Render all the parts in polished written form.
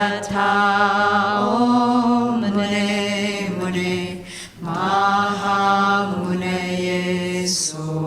Tao Mune Mune Maha Mune Soha.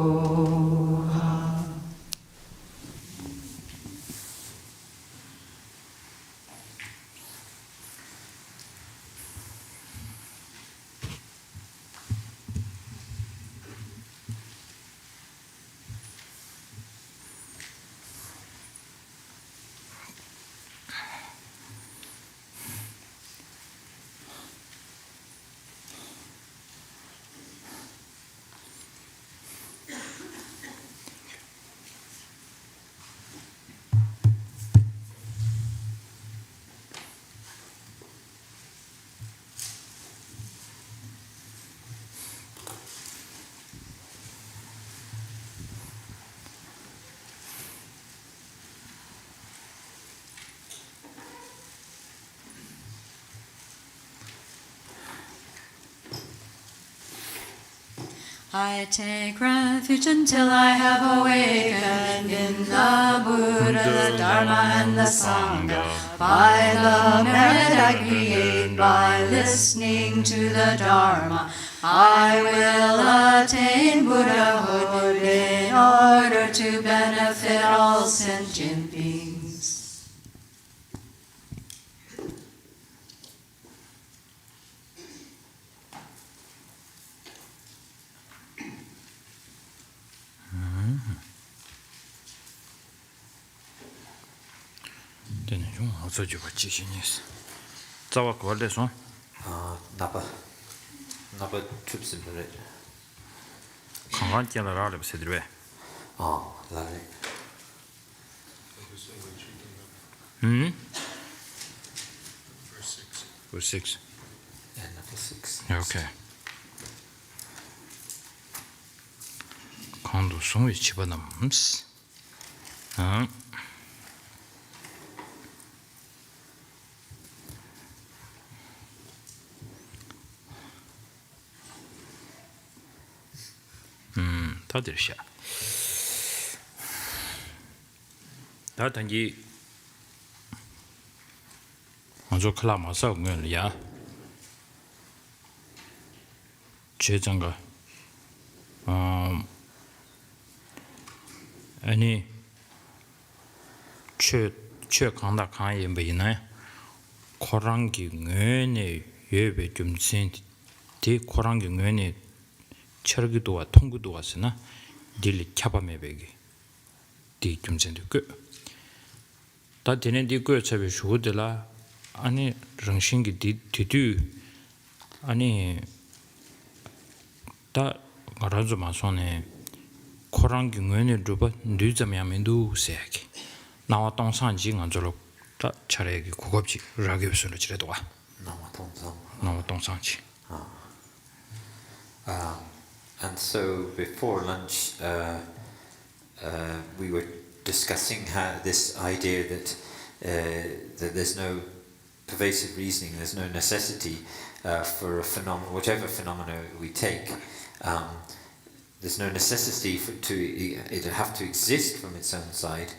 I take refuge until I have awakened in the Buddha, the Dharma, and the Sangha. By the merit aggregate, by listening to the Dharma, I will attain Buddhahood in order to benefit all sentient beings. 어서 주고 지신이스. 자와 거래서 나빠 춥습니다. 강한 깨라를 세드려. 라리. Verse 6. Yeah, number 6. Okay. 강도 송이 집어넣음스. 다들 샤. 다 단지 먼저 클라마서 응을이야. 제장가 아니 최 강다 강에 뭐이나 코랑기 뇌에 예배 좀 진디 코랑기 뇌에 철기도와 통구도 왔으나 딜리 캬바메베기 디 좀센데 그다 되는 디고 차베 쇼들라 아니 랑싱기 디디 아니 다 가라조 마손에 코랑기 뇌에 루바 뉴자미아멘도 세야기 나와 동산지 안절로 다 차례기 고급지 라게스로 지레도와 나와 동산지 And so before lunch, we were discussing how this idea that there's no pervasive reasoning, there's no necessity for a phenomenon, whatever phenomena we take. There's no necessity for it have to exist from its own side,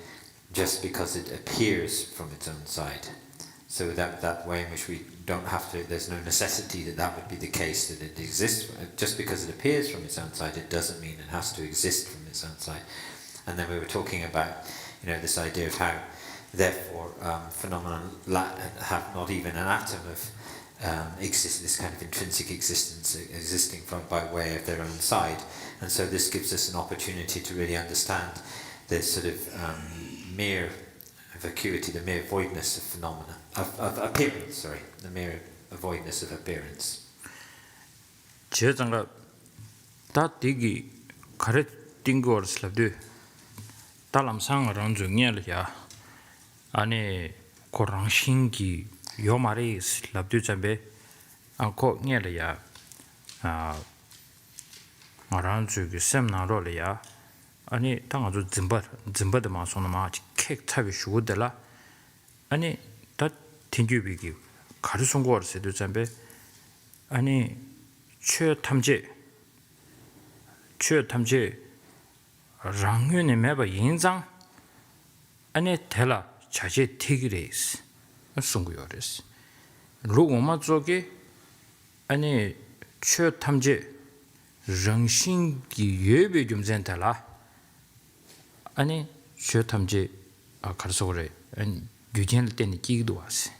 just because it appears from its own side. So that way in which we don't have to, there's no necessity that would be the case, that it exists. Just because it appears from its own side, it doesn't mean it has to exist from its own side. And then we were talking about, this idea of how, therefore, phenomena have not even an atom of this kind of intrinsic existence existing by way of their own side. And so this gives us an opportunity to really understand this sort of mere vacuity, the mere voidness of phenomena, of appearance, the mere voidness of appearance. 제장가 다 되기 가르 띵거 슬랍드 달람상을 중요해야 아니 고랑신기 요마리 슬랍드 잠베 안고 녀려야 마란주기 셈나로려야 아니 당아주 짐바드 마소나마 케이크 타비 슈고들라 아니 다 틴규비기 가르송고르세도 잠베 아니 최탐제 랑윤의 매바 인장 아니 텔라 자제 티기레스 송구요레스 로고마 쪽에 아니 최 탐제 정신기 예배 좀 전달라 아니 최 탐제 가르쳐 그래 유진할 때는 기도 왔어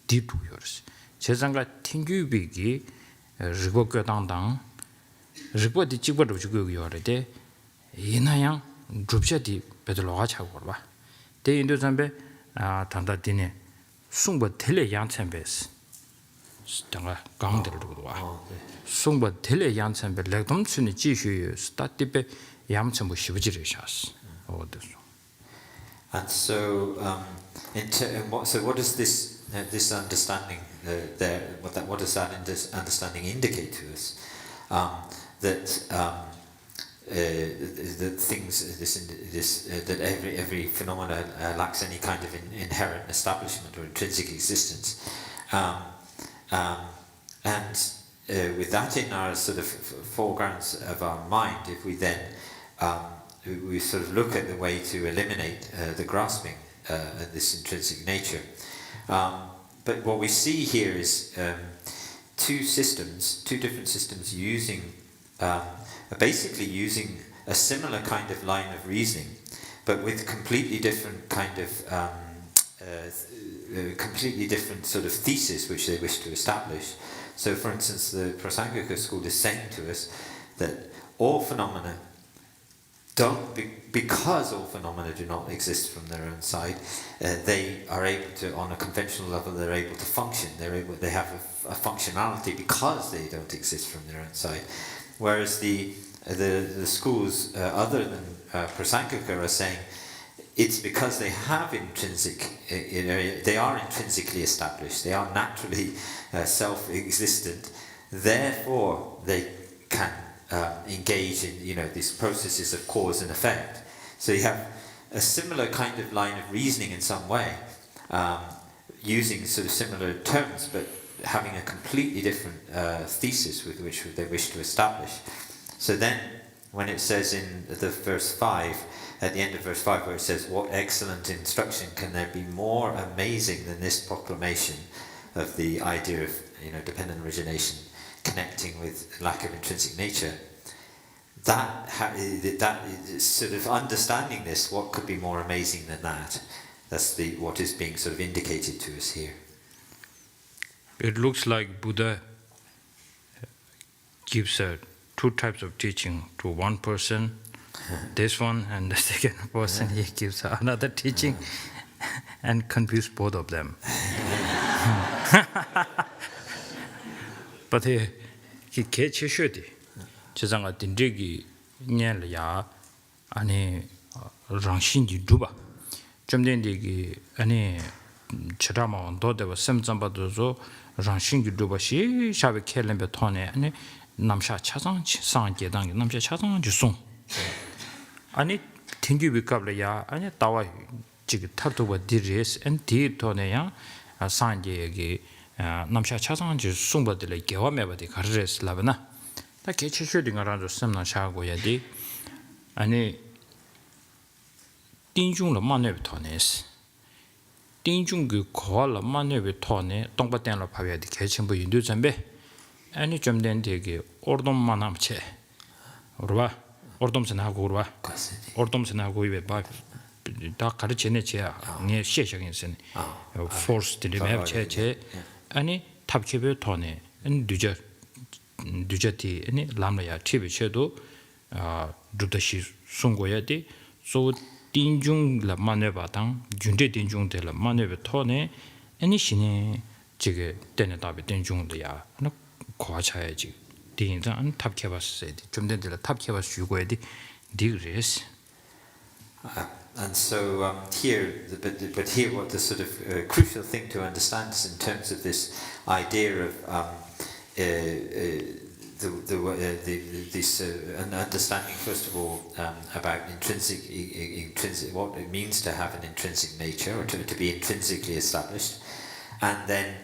디도요레스 세상과 튕규비기 리고교 당당 리고디 찍버도 주고 요래데 이나양 줍샤디 베들로가 차고 봐 대인도 선배 단다디네 숭버 텔레 양천베스 당가 강들을 두고 와 숭버 텔레 양천베 렉돔스니 지슈 스타티베 양천부 시부지를 샤스 어디서 And so so what does this understanding there what does that understanding indicate to us that things that every phenomena lacks any kind of inherent establishment or intrinsic existence, and with that in our sort of foregrounds of our mind, if we then we sort of look at the way to eliminate the grasping this intrinsic nature, but what we see here is two different systems using. Basically using a similar kind of line of reasoning, but with completely different kind of completely different sort of thesis which they wish to establish. So, for instance, the Prasangika school is saying to us that all phenomena because all phenomena do not exist from their own side, they are able to, on a conventional level, they're able to function. They have a functionality because they don't exist from their own side. Whereas the schools other than Prasangika are saying it's because they have they are intrinsically established, they are naturally self-existent, therefore they can engage in these processes of cause and effect. So you have a similar kind of line of reasoning in some way, using sort of similar terms, but having a completely different thesis with which they wish to establish. So then, when it says in the verse 5, at the end of verse 5, where it says, "What excellent instruction can there be more amazing than this proclamation of the idea of dependent origination connecting with lack of intrinsic nature?" That sort of understanding this, what could be more amazing than that? That's what is being sort of indicated to us here. It looks like Buddha gives two types of teaching to one person, this one, and the second person he gives another teaching and confuse both of them. But he 개체셔디 제상아 딘데기 냐야 아니 랑신지 두바 좀 된데기 아니 chirama ondo deva semzamba dozo rangshin gi duba shi shabe kelembe tone ani namsha chazang sang gedang namsha chazang ji song ani tingyu bikable ya ani tawa ji tartuba diris and di tone ya sang ge namsha chazang ji songba de gewa meba de karres labna ta keche shuding around semna shago ya di ani dinjung la maneb tones 띵중그 거라 만네베 토네 동바땡라 파베디 개침부 인도 전배 아니 좀 된 되게 ordom만 남체 오르바 ordom선하고 오르바 ordom선하고 이베 바다 가르치네 제야 네 시작인선 force 되면 제 아니 탑케베 토네 안 두저티 아니 람라야 티베체도 두다시 송고야디 소 딘중 la maneba tang junde dinjung de la manebe tone any shine jige dene dabe dinjung de ya na kwachayaji dinza an tabkebas 좀 된들 tabkebas 주고야디 digres. And so here but here what the sort of crucial thing to understand is in terms of this idea of this an understanding first of all about intrinsic what it means to have an intrinsic nature or to be intrinsically established, and then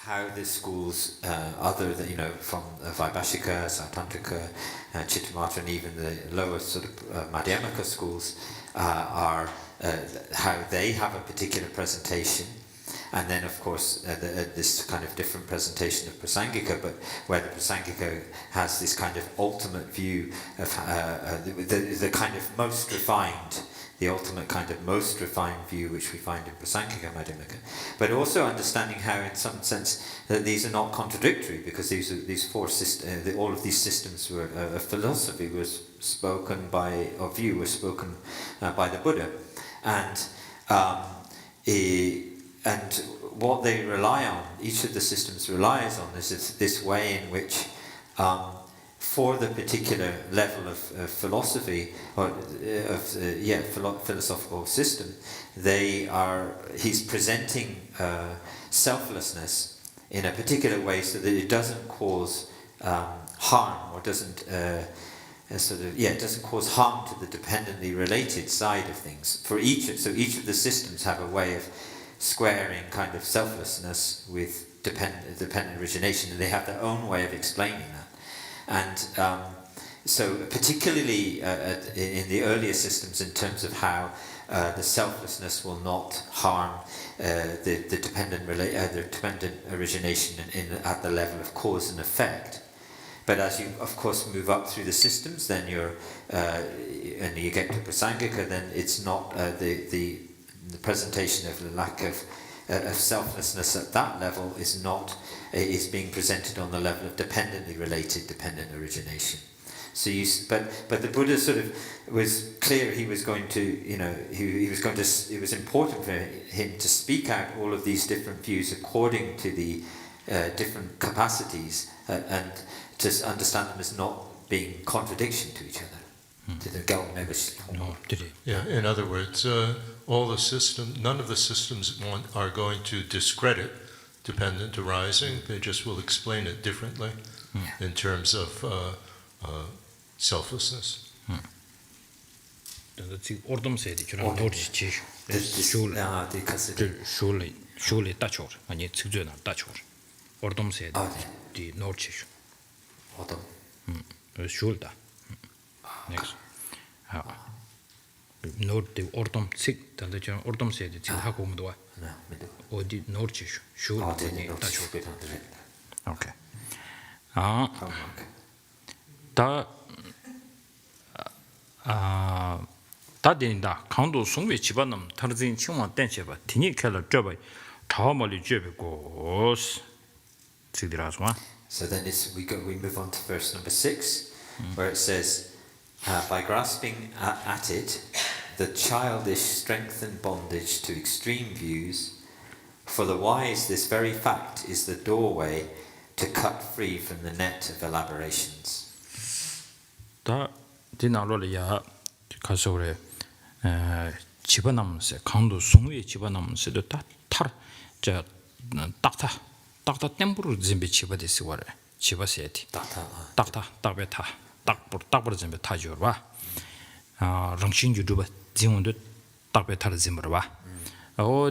how the schools other than from Vaibhashika, Sautrantika, Chittamatra, and even the lower sort of Madhyamaka schools are how they have a particular presentation, And then, of course, this kind of different presentation of Prasangika, but where the Prasangika has this kind of ultimate view of the kind of most refined, the ultimate kind of most refined view which we find in Prasangika Madhyamaka. But also understanding how, in some sense, that these are not contradictory, because these four systems, all of these systems were philosophy was spoken by, or view was spoken by the Buddha, and what they rely on, each of the systems relies on, is this way in which, for the particular level of philosophy, or philosophical system, he's presenting selflessness in a particular way so that it doesn't cause harm, or doesn't it doesn't cause harm to the dependently related side of things. So each of the systems have a way of squaring kind of selflessness with dependent origination, and they have their own way of explaining that. And so particularly in the earlier systems, in terms of how the selflessness will not harm the dependent origination at the level of cause and effect. But as you, of course, move up through the systems, then and you get to Prasangika, then it's not the presentation of the lack of selflessness at that level is being presented on the level of dependently related dependent origination. So but the Buddha sort of was clear he was going to, it was important for him to speak out all of these different views according to the different capacities, and to understand them as not being contradiction to each other. Yeah, in other words, none of the systems are going to discredit dependent arising. They just will explain it differently in terms of selflessness. Next. Note the ordom sick, the ordom said it's in Hakumdua. Or did Norchish, sure. Okay. 다딘다 강도 송외 집안놈 타르진 칭원 댄체바 티니 켈러 저바 차월리 쮸베고 지디라스마. So then we move on to verse number 6, where it says, by grasping at it, the childish strengthen bondage to extreme views. For the wise, this very fact is the doorway to cut free from the net of elaborations. 다 디나로리야 가서래 집어남세 강도 송위에 집어남세도 다타저 딱타 템부르 짐베 집어데스 와래 집어세티 딱타 딱베타 딱부르 짐베 타줘봐 랑신주 두바 진원도 딱베타르 짐버봐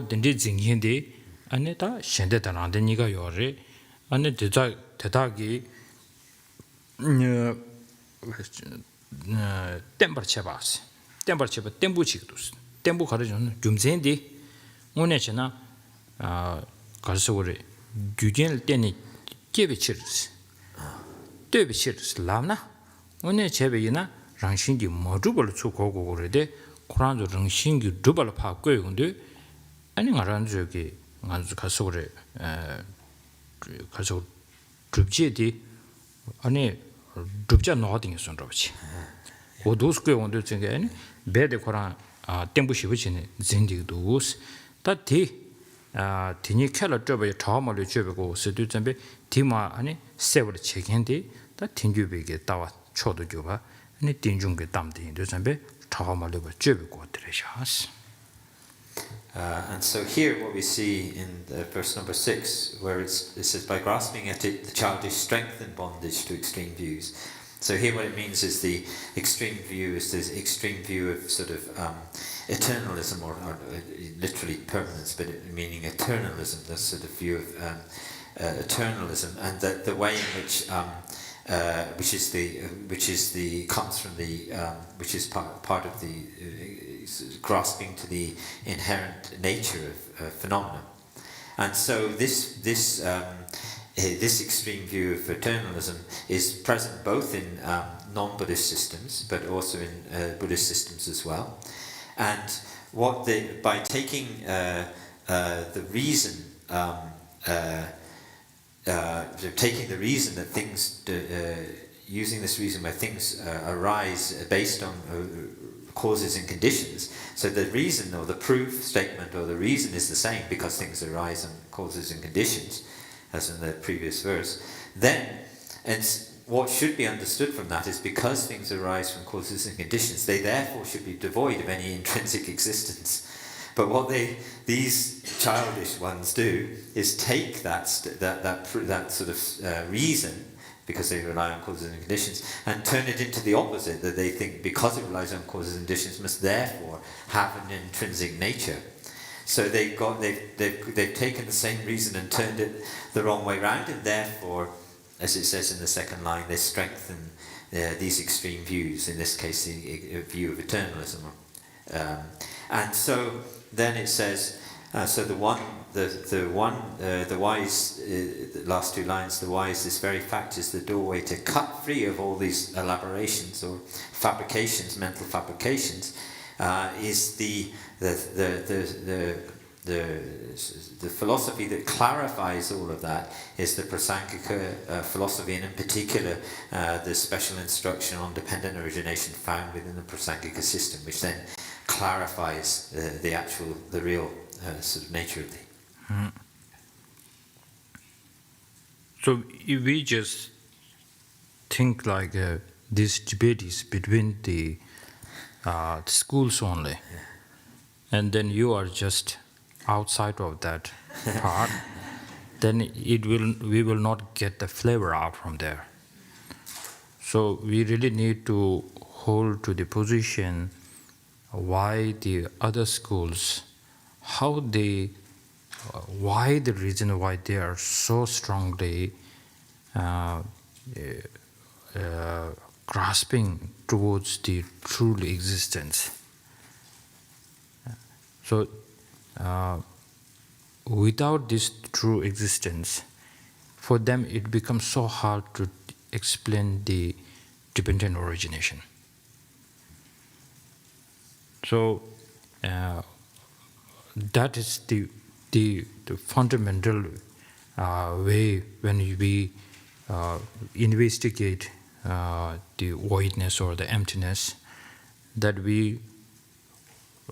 덴디 징힌데 안에다 셴데다란데 니가 요래 안에 대다기 템버체바스 템버체바 템부치도스 템부 가르는 좀젠디 오네잖아 가서 우리 규진을 때니 깨비치르스 떼비치르스 라나 오네 제베이나 랑신기 모두벌 추고고 그래데 코란도 랑신기 두벌 파고요 근데 아니 가란 저기 가서 우리 가서 줍지디 아니 줍자 노딩이 손로지 오도스께 온도 중에 아니 베데 코란 템부시 붙이네 젠디도스 다티 티니 켈러 저베 처음으로 줘보고 스도 점베 디마 아니 세월 책인데 다 틴주베게 따와 초도 줘봐 아니 틴중게 담데인도 점베 처음으로 줘보고 드레샤스. And so here what we see in verse number 6, where it says, by grasping at it, the childish strengthen bondage to extreme views. So here what it means is the extreme view is this extreme view of sort of eternalism, or literally permanence, but meaning eternalism, this sort of view of eternalism, and the way in which comes from which is part of the grasping to the inherent nature of phenomena. And so this extreme view of eternalism is present both in non-Buddhist systems, but also in Buddhist systems as well. And by taking the reason, taking the reason that things, using this reason where things arise based on causes and conditions, so the reason or the proof statement or the reason is the same because things arise on causes and conditions, as in the previous verse, then, and what should be understood from that is because things arise from causes and conditions, they therefore should be devoid of any intrinsic existence. But what these childish ones do is take that sort of reason, because they rely on causes and conditions, and turn it into the opposite, that they think because it relies on causes and conditions must therefore have an intrinsic nature. So they've taken the same reason and turned it the wrong way round, and therefore, as it says in the second line, they strengthen these extreme views, in this case the view of eternalism. And so then it says, so the wise, the last two lines, the wise, this very fact is the doorway to cut free of all these elaborations or fabrications, mental fabrications, is the philosophy that clarifies all of that is the Prasangika philosophy, and in particular the special instruction on dependent origination found within the Prasangika system, which then clarifies the real sort of nature of the. So if we just think like this debate is between the schools only, and then you are just outside of that part, then we will not get the flavor out from there. So we really need to hold to the position why the other schools, why the reason why they are so strongly grasping towards the true existence. So without this true existence, for them it becomes so hard to explain the dependent origination. So that is the fundamental way when we investigate the voidness or the emptiness, that we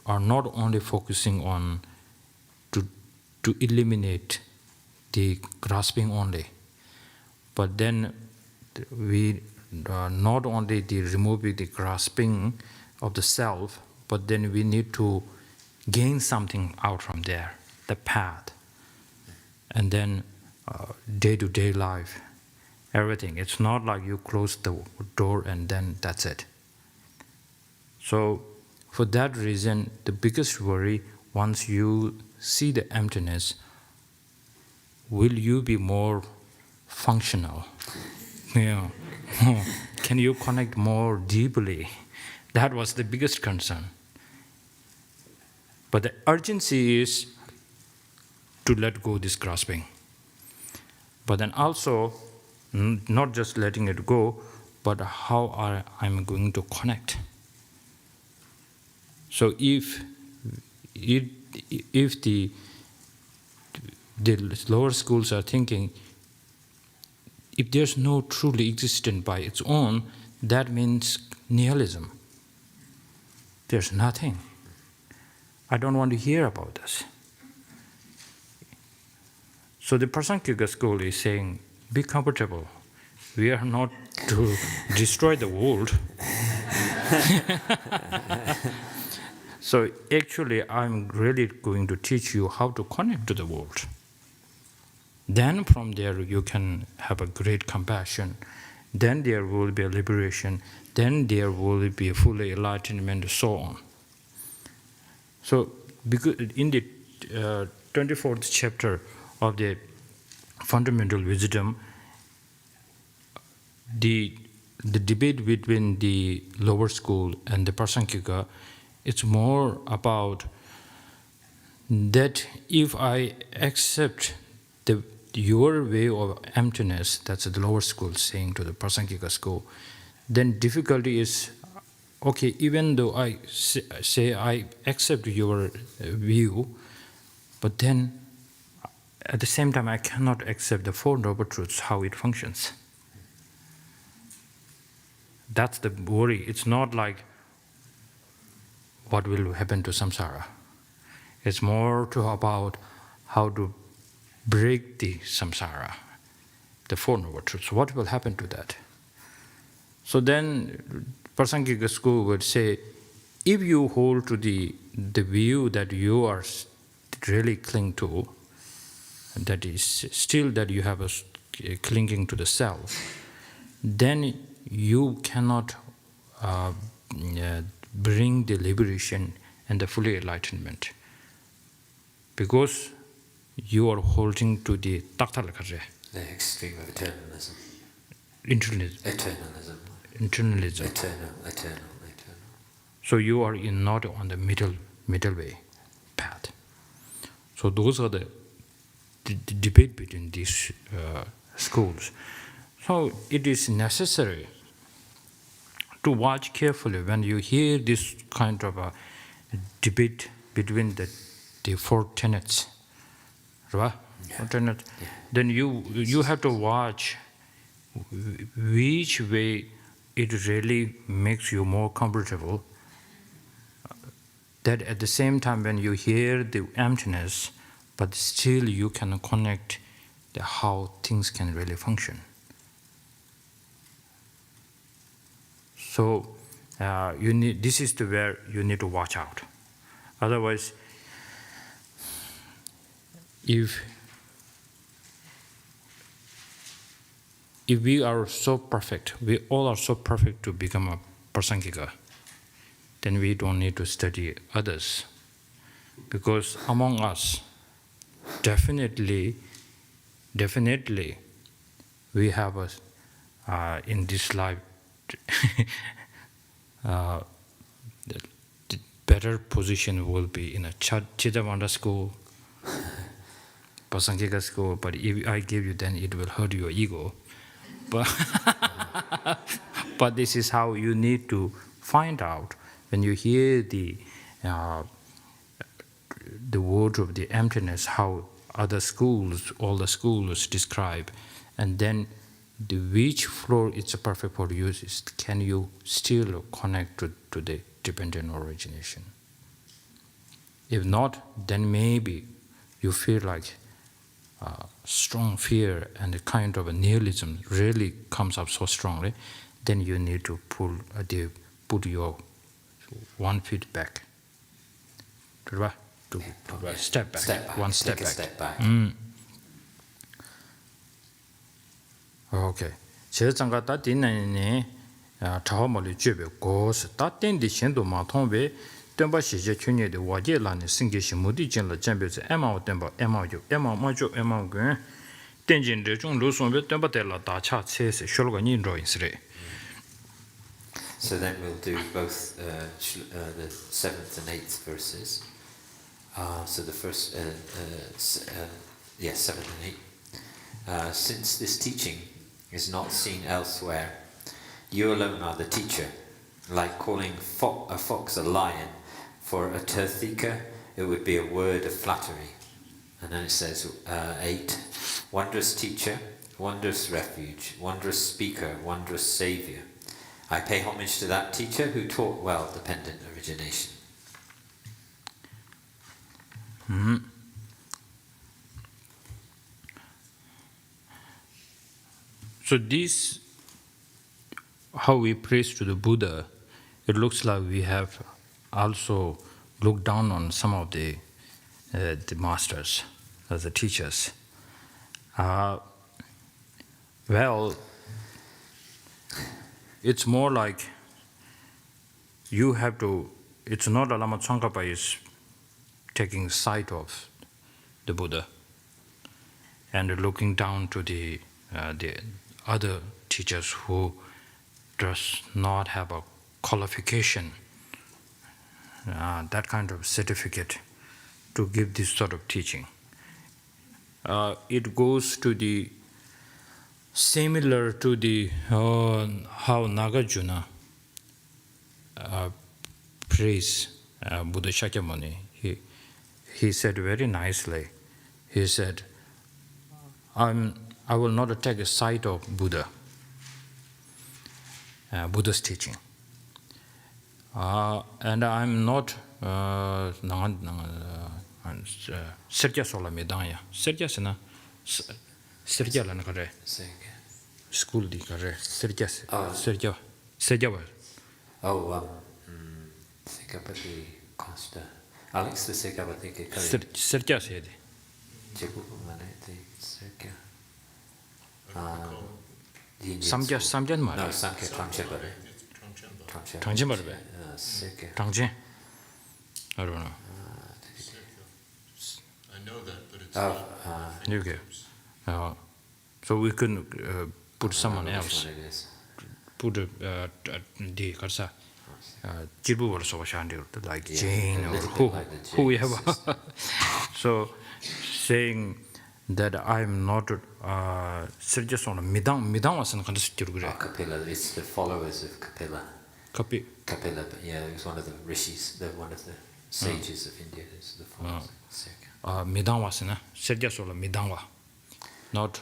are not only focusing on to eliminate the grasping only, but then we not only removing the grasping of the self, but then we need to gain something out from there, the path, and then day-to-day life, everything. It's not like you close the door and then that's it. So for that reason, the biggest worry, once you see the emptiness, will you be more functional? Can you connect more deeply? That was the biggest concern. But the urgency is to let go this grasping. But then also, not just letting it go, but how I'm going to connect. So if the lower schools are thinking, if there's no truly existent by its own, that means nihilism. There's nothing. I don't want to hear about this. So the Prasangika school is saying, be comfortable. We are not to destroy the world. So actually, I'm really going to teach you how to connect to the world. Then from there, you can have a great compassion. Then there will be a liberation. Then there will be a full enlightenment, and so on. So because in the 24th chapter of the Fundamental Wisdom, the debate between the lower school and the Prasangika, it's more about that if I accept your way of emptiness, that's the lower school saying to the Prasangika school, then difficulty is, okay, even though I say I accept your view, but then at the same time I cannot accept the Four Noble Truths, how it functions. That's the worry. It's not like what will happen to samsara. It's more about how to break the samsara, the Four Noble Truths. What will happen to that? So then Prasangika school would say, if you hold to the view that you are really cling to, that is still that you have a clinging to the self, then you cannot bring the liberation and the full enlightenment, because you are holding to the taktalakare. The extreme of eternalism. Eternalism. Eternal. So you are not on the middle way path. So those are the debate between these schools. So it is necessary to watch carefully when you hear this kind of a debate between the four tenets, right? Yeah. Four tenets. Yeah. Then you have to watch which way it really makes you more comfortable. That at the same time when you hear the emptiness, but still you can connect how things can really function. So this is where you need to watch out. Otherwise, if we are so perfect, we all are so perfect to become a Prasangika, then we don't need to study others. Because among us, definitely, we have in this life the better position will be in a Chidamanda school, Prasangika school, but if I give you, then it will hurt your ego. But this is how you need to find out when you hear the word of the emptiness, how other schools, all the schools describe, and then which floor is perfect for you. Can you still connect to the dependent origination? If not, then maybe you feel like strong fear and a kind of a nihilism really comes up so strongly, then you need to put your 1 foot back. Step back. One step back. Okay. 제장가 다 딘네 타오mol이 주베 고스 따텐디 신도 마통베 템바 시제 춘예데 와제라네 승계시 무디진라 잠베스 에마오 템바 에마요 에마마죠 에마고 텐진데 좀 로송베 템바텔라 다차 체세 숄가 닌로인스레. So then we'll do both the 7th and 8th verses. So the first, 7th and 8th. Since this teaching is not seen elsewhere, you alone are the teacher. Like calling a fox a lion, for a Tirthika it would be a word of flattery. And then it says 8, wondrous teacher, wondrous refuge, wondrous speaker, wondrous saviour. I pay homage to that teacher who taught well dependent origination. So this, how we praise to the Buddha, it looks like we have also looked down on some of the masters, as the teachers. Well, it's more like you have to, it's not a Lama Tsongkhapa is taking sight of the Buddha and looking down to the other teachers who does not have a qualification, that kind of certificate to give this sort of teaching. It goes to the similar to the how Nagarjuna praised Buddha Shakyamuni. He said very nicely. He said, I will not take a side of Buddha, Buddha's teaching. And I'm not Serja Solamidanya. Serja Sena Serja Lanakare. School di Kare. Serja Serja. Sekapati Costa. Alex the Sekapati Kare. Serja said. Samjan Mara. No, Samke Tramchepare. Tangjimarbe. Tangjin. I don't know. I know that, but it's Okay. So we can put someone else. Put the Karsa Jibu or Sovashandi, like Jane or who we have. So saying that I'm not serious on Midang was in Kapila, it's the followers of Kapila. Kapila, yeah, he was one of the rishis, one of the sages of India. It's the followers of Midang was in serious or Midangwa, not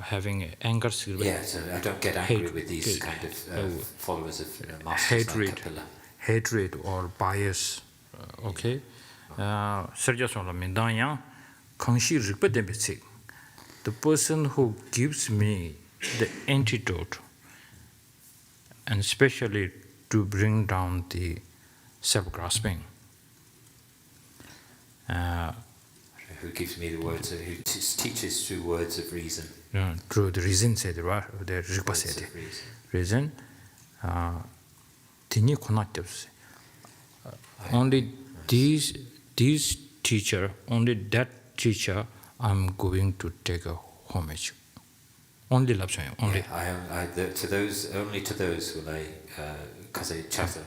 having anger. Yeah, so I don't get angry with these kind of followers of masters like Kapila. Hatred or bias. Okay, serious or Midang. The person who gives me the antidote, and especially to bring down the self-grasping. Who gives me the words, who teaches through words of reason. Through the reason, said the Rigpa said. Reason. Only these teacher, only that teacher, I'm going to take a homage. Only love only. To those will I kaze chasa.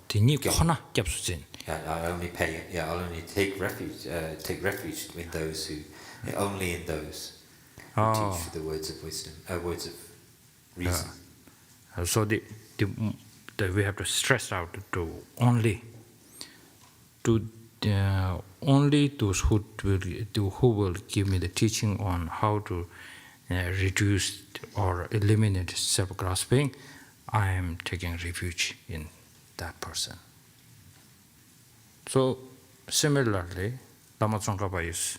Tini kona kyapsusin. I only pay. Yeah, I'll only take refuge in those who, only in those who teach the words of wisdom, words of reason. So we have to stress out to only those who will give me the teaching on how to reduce or eliminate self-grasping. I am taking refuge in that person. So similarly, Lama Tsongkhapa is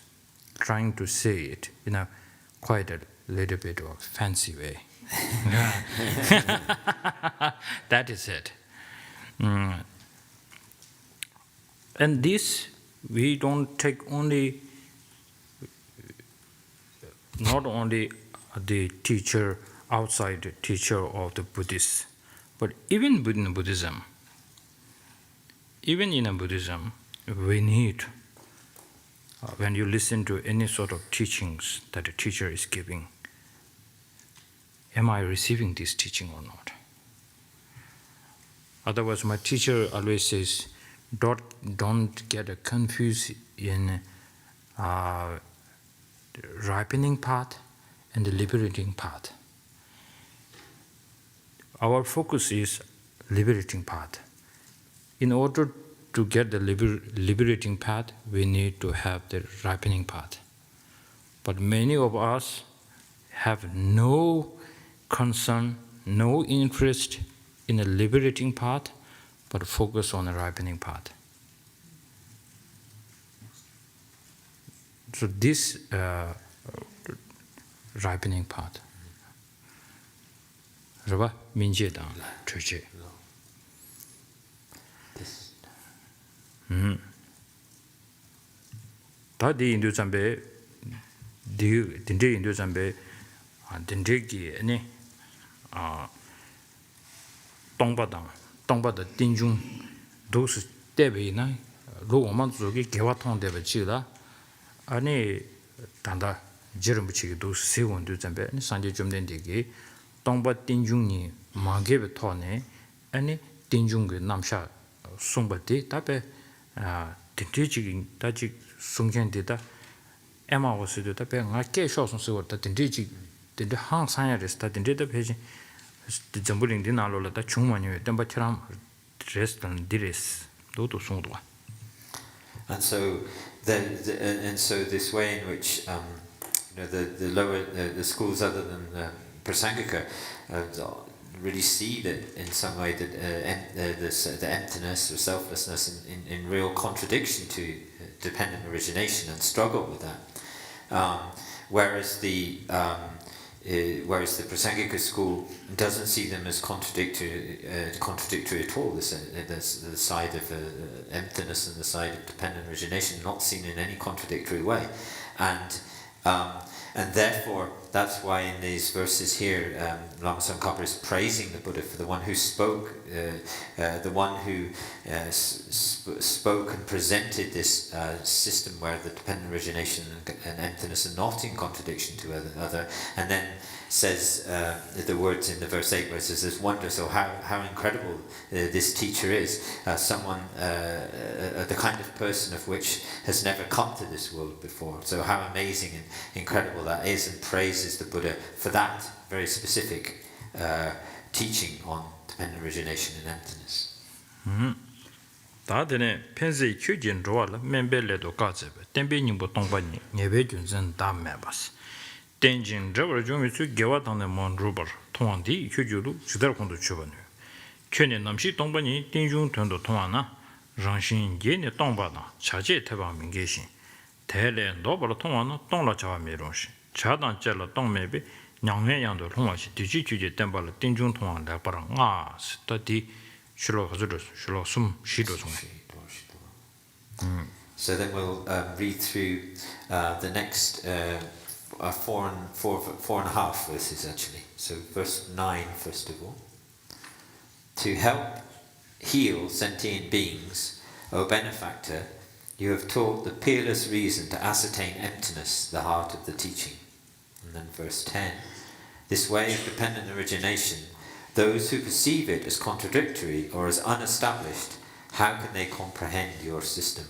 trying to say it in a quite a little bit of fancy way. That is it. And this we don't take only, not only the teacher, outside teacher of the Buddhists, but even in Buddhism. Even in Buddhism, we need, when you listen to any sort of teachings that a teacher is giving, am I receiving this teaching or not? Otherwise, my teacher always says, don't get confused in ripening path and the liberating path. Our focus is liberating path. In order to get the liberating path, we need to have the ripening path. But many of us have no concern, no interest in a liberating path, but focus on the ripening path. So this ripening path, Rava Minje Dang Chuche. Da di Indu Zambe, Dinde Indu Zambe, Dinde Gi, Tongpa da Dinjung, those Debi na, Roman Zogi, Gewatong Deba Chila, Ani Tanda, Jerumuchi, those Sewan Du Zambe, and Sanji Jumden Digi, Tongpa Dinjung ni, Mangebe Tone, Ani Dinjung Namsha Sumbati, Tape, Tindichi Taji Sungjan dida Emma was to the pen, I gave shows on so that Tindichi did the hang scientist that in the page the Zambuling Dinalo that Chumanu, Dambachram, dressed and diris, do to Sundwa. And so, this way in which the lower the schools other than Prasangika really see that in some way that the emptiness or selflessness in real contradiction to dependent origination and struggle with that, whereas the Prasangika school doesn't see them as contradictory at all. The side of emptiness and the side of dependent origination not seen in any contradictory way, and therefore that's why in these verses here, Lama Tsongkhapa is praising the Buddha for the one who spoke, the one who spoke and presented this system where the dependent origination and emptiness are not in contradiction to other, and then says the words in the verse 8 where it says this wonder, so how incredible this teacher is, someone the kind of person of which has never come to this world before, so how amazing and incredible that is, and praises the Buddha for that very specific teaching on dependent origination and emptiness. 다들은 펜스의 휴진 로알 멤벨레도 가즈베 템베닝보 동반니 예베준전 담메바스 땡진 저버 좀이스 개와당의 몬루버 통한디 휴주로 지달콘도 주번요 최년 남시 동반니 땡중 돈도 통하나 장신 예네 동바나 자제 태방 민계신 대래 노버로 통하나 동라 자와 메론시 자단 젤로 동메비 냥외양도 통하시 뒤지 주제 땜발로 땡중 통한 레버랑 아 스터디 슐로 하즈르 슐로 숨 시도 송 So then we'll read through the next four and a half verses actually. So verse 9 first of all. To help heal sentient beings, O benefactor, you have taught the peerless reason to ascertain emptiness, the heart of the teaching. And then verse 10. This way of dependent origination, those who perceive it as contradictory or as unestablished, how can they comprehend your system?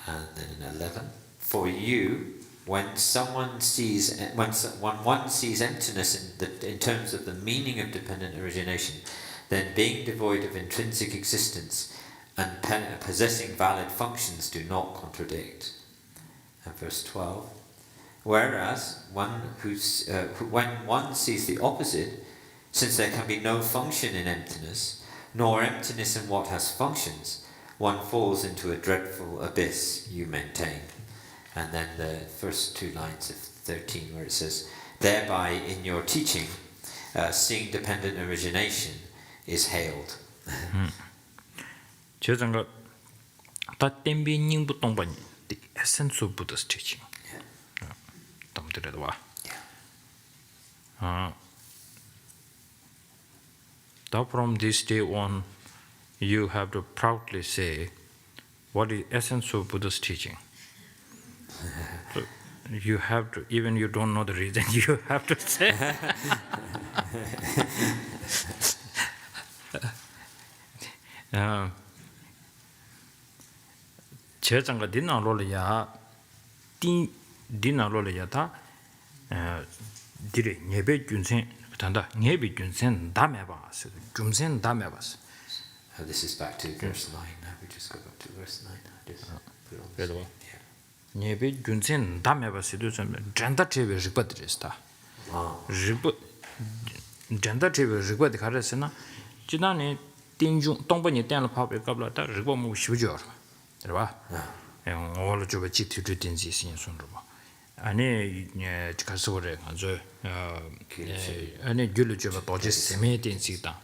And then in 11, for you, when one sees emptiness in terms of the meaning of dependent origination, then being devoid of intrinsic existence and possessing valid functions do not contradict. And verse 12, whereas when one sees the opposite, since there can be no function in emptiness, nor emptiness in what has functions, one falls into a dreadful abyss, you maintain. And then the first two lines of 13 where it says, thereby in your teaching, seeing dependent origination is hailed. 제가 다 템비닝부 동반이 the essence of Buddhist teaching. 담들어도 와. From this day on, you have to proudly say, what is essence of Buddhist teaching? So you have to, even you don't know the reason, you have to say. 제장가 디나로리야 디나로리야다 디레 예배 균생 단다 예배 균생 담에 봐서 균생 담에 봐서. This is back to verse 9. Now we just go back to verse 9. Just put on this. 예배 균생 담에 봐서도 좀 잔다 제베 르바드레스다. 르바 잔다 제베 르바드 가르스나 지난해 띵중 동번이 때는 파베 갑라다 르바 뭐 쉬죠. 들어봐. 오늘 좀 지트드 딘지 신선으로 봐. 아니 가서 그래. 아주 아니 줄을 좀 도지 세메 딘지다.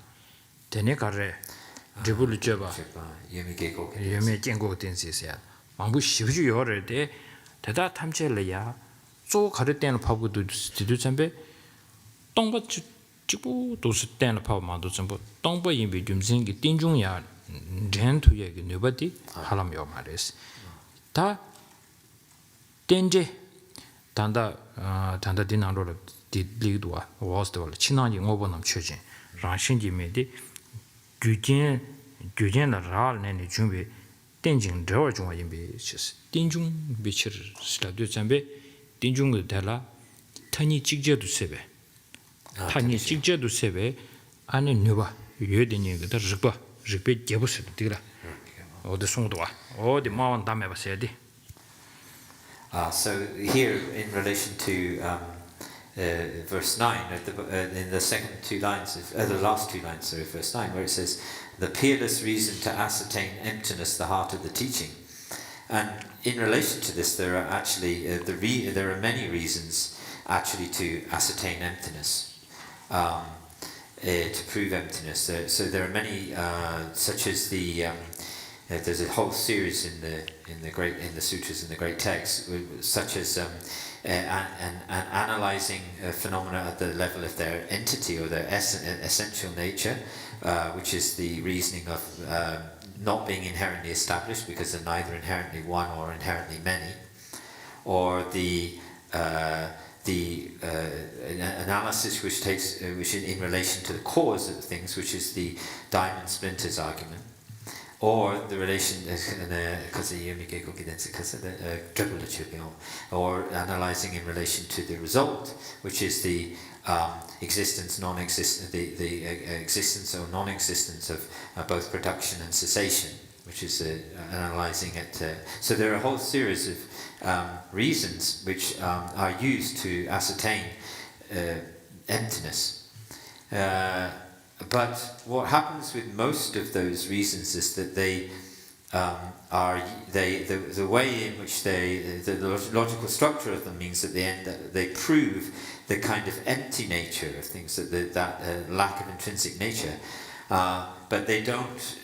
되네 가래. 드불을 줘봐. 예매 쟁고 딘지야. 망부 쉬죠 요래 돼. 대다 탐체려야. 조 가를 때는 파고도 지도 전에 동바 지부 도스 때는 파고만도 전부 동바 인비 좀 생기 띵중야. 렌투에게 너버디 하람요 말이스 다 덴제 단다 디나로를 디리도와 와스도를 친하니 오버남 최진 라신지메디 규진의 라알네 준비 tenjing dewa jungwa yinbi chis tenjung bichir slabdu zambe tenjung dela tani chikje du sebe tani chikje du sebe ane nuba yedini gda rikbe gebu sebe digra ode songdwa ode mawan dame ba sedi. So here in relation to verse 9, in the second two lines, the last two lines, sorry, verse 9, where it says, the peerless reason to ascertain emptiness, the heart of the teaching. And in relation to this, there are actually, there are many reasons actually to ascertain emptiness, to prove emptiness. So there are many, such as there's a whole series in the sutras in the great texts, such as analyzing phenomena at the level of their entity or their essential nature, which is the reasoning of not being inherently established because they're neither inherently one or inherently many, or the analysis which in relation to the cause of things, which is the diamond splinters argument. Or the relation, or analyzing in relation to the result, which is the existence, non-existence, the existence or non-existence of both production and cessation, which is analyzing it. So there are a whole series of reasons which are used to ascertain emptiness. But what happens with most of those reasons is that the way in which the logical structure of them means at the end that they prove the kind of empty nature of things, that lack of intrinsic nature. But they don't.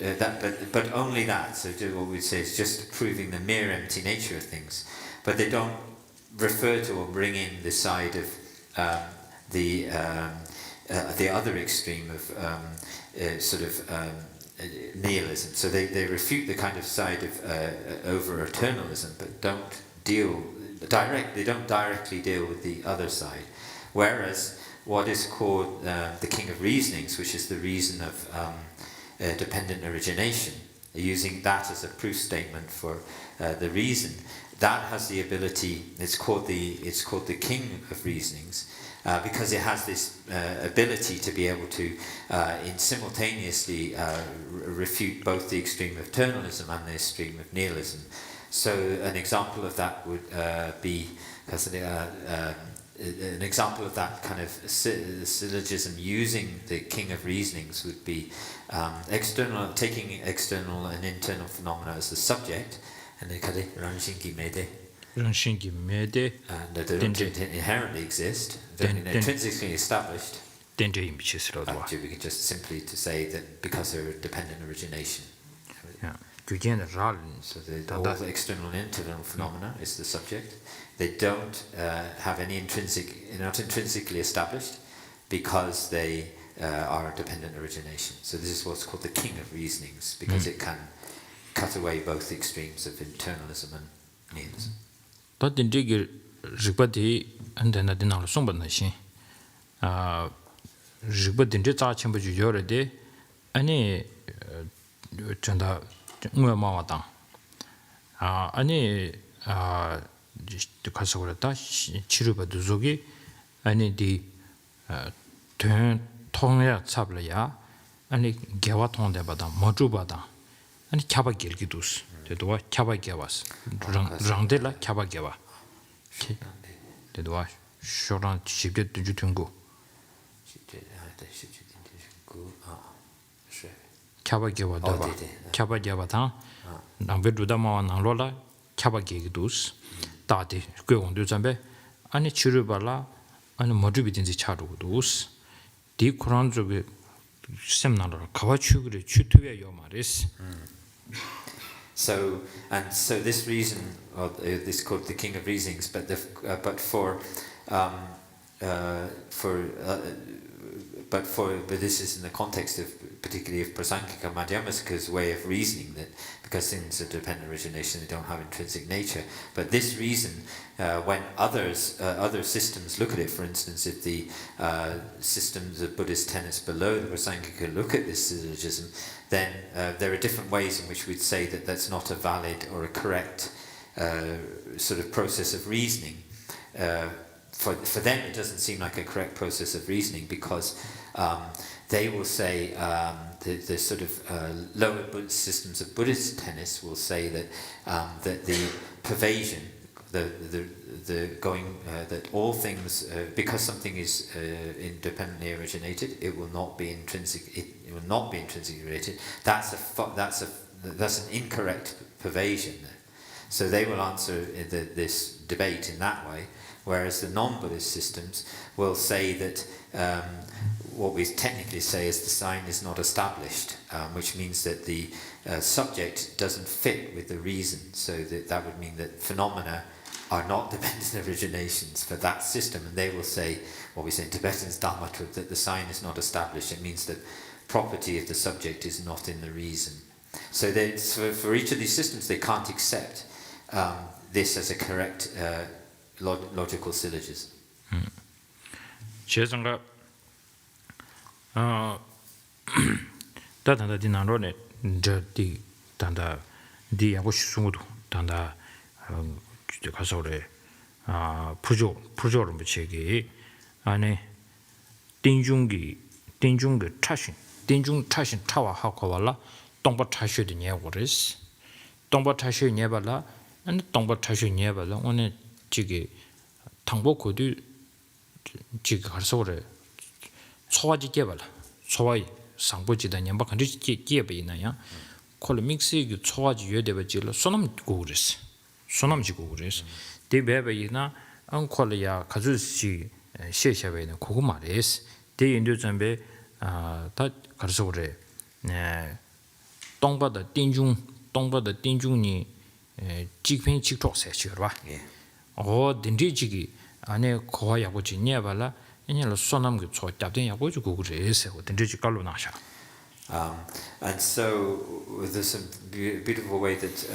But only that. So what we say is just proving the mere empty nature of things. But they don't refer to or bring in the side of the other extreme of nihilism. So they refute the kind of side of over eternalism, but don't they don't directly deal with the other side. Whereas what is called the king of reasonings, which is the reason of dependent origination, using that as a proof statement for the reason, that has the ability. It's called the king of reasonings. Because it has this ability to be able to simultaneously refute both the extreme of eternalism and the extreme of nihilism. So an example of that would be an example of that kind of syllogism using the king of reasonings would be taking external and internal phenomena as the subject, and they that they don't inherently exist, they're intrinsically established. We can just simply to say that because they're dependent origination. So all the external and internal phenomena is the subject. They don't have any not intrinsically established because they are dependent origination. So this is what's called the king of reasonings, because it can cut away both the extremes of internalism and nihilism. But in the Ribadi and then the Nala Somba Nation, Ribad in the Tachamba Jurade, any Chanda Mawatan, any the Kasawata, Chiruba Duzogi, any the Tonga Sablaya, any Gawaton de Badam, Mojubada, and Kaba Gilgidus. The door Kabagavas, Randela Kabagava. The door Shoran Shibet to Jutungo. Kabagava, Kabagavatan, Namvedudama and Lola, Kabagidus, Tati, go on Duzambe, and a Chirubala, and a Modribit in the Charudus. The Kurans of Seminar, Kawachu, Chutua Yomaris. So this reason, this called the king of reasonings, but for but this is in the context of particularly of Prasangika Madhyamaka's way of reasoning that because things are dependent origination, they don't have intrinsic nature. But this reason, when other systems look at it, for instance, if the systems of Buddhist tenets below the Prasangika look at this syllogism, then there are different ways in which we'd say that that's not a valid or a correct sort of process of reasoning. For them, it doesn't seem like a correct process of reasoning because they will say the sort of lower Buddhist systems of Buddhist tenets will say that that the pervasion, the going that all things because something is independently originated, it will not be intrinsic. It will not be intrinsically related. That's an incorrect pervasion. So they will answer this debate in that way. Whereas the non-Buddhist systems will say that what we technically say is the sign is not established, which means that the subject doesn't fit with the reason. So that would mean that phenomena are not dependent originations for that system. And they will say, what we say in Tibetan's Dharma truth, that the sign is not established. It means that property of the subject is not in the reason. So for each of these systems, they can't accept this as a correct logical syllogism. 제가 다단다 디나로네 저디 단다 디하고 싶은것도 단다 가서래 부조를 붙이기 안에 띵중기 차신 차와 하고발라 동바 차셔도 녀고레스 동바 차셔 녀발라 안 동바 차셔 녀발라 오늘 지게 당보 코드 지게 가서 그래 소화지 개발라 소화이 상보지다 냠바 간지 개베이나야 콜 믹스기 소화지 여대버지로 소놈 고그레스 소놈지고 그래서 대배배이나 안콜이야 가주시 셰샤베는 그거 말이스 대인도 전에 다 가서 그래 네 동바다 띵중니 직편 직족세 싫어봐 딘디지기 안에 거야고 지냐발라 이년로 소남그 초답된 야고 주고 그래서 딘디지 깔로 나샤 and so there's some beautiful way that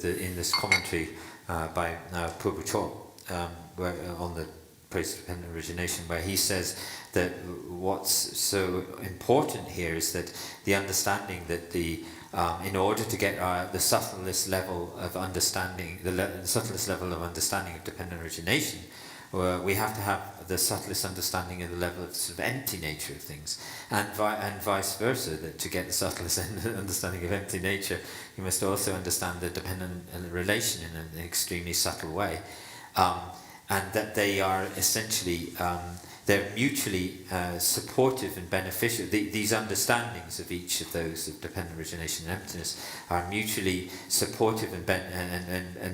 in this commentary by Prabhu Chok on the Praise of Dependent Origination, where he says that what's so important here is that the understanding that in order to get the subtlest level of understanding, the subtlest level of understanding of dependent origination, we have to have the subtlest understanding of the level of sort of empty nature of things, and vice versa. That to get the subtlest understanding of empty nature, you must also understand the dependent relation in an extremely subtle way, and that they are essentially they're mutually supportive and beneficial. These understandings of each of those of dependent origination and emptiness are mutually supportive and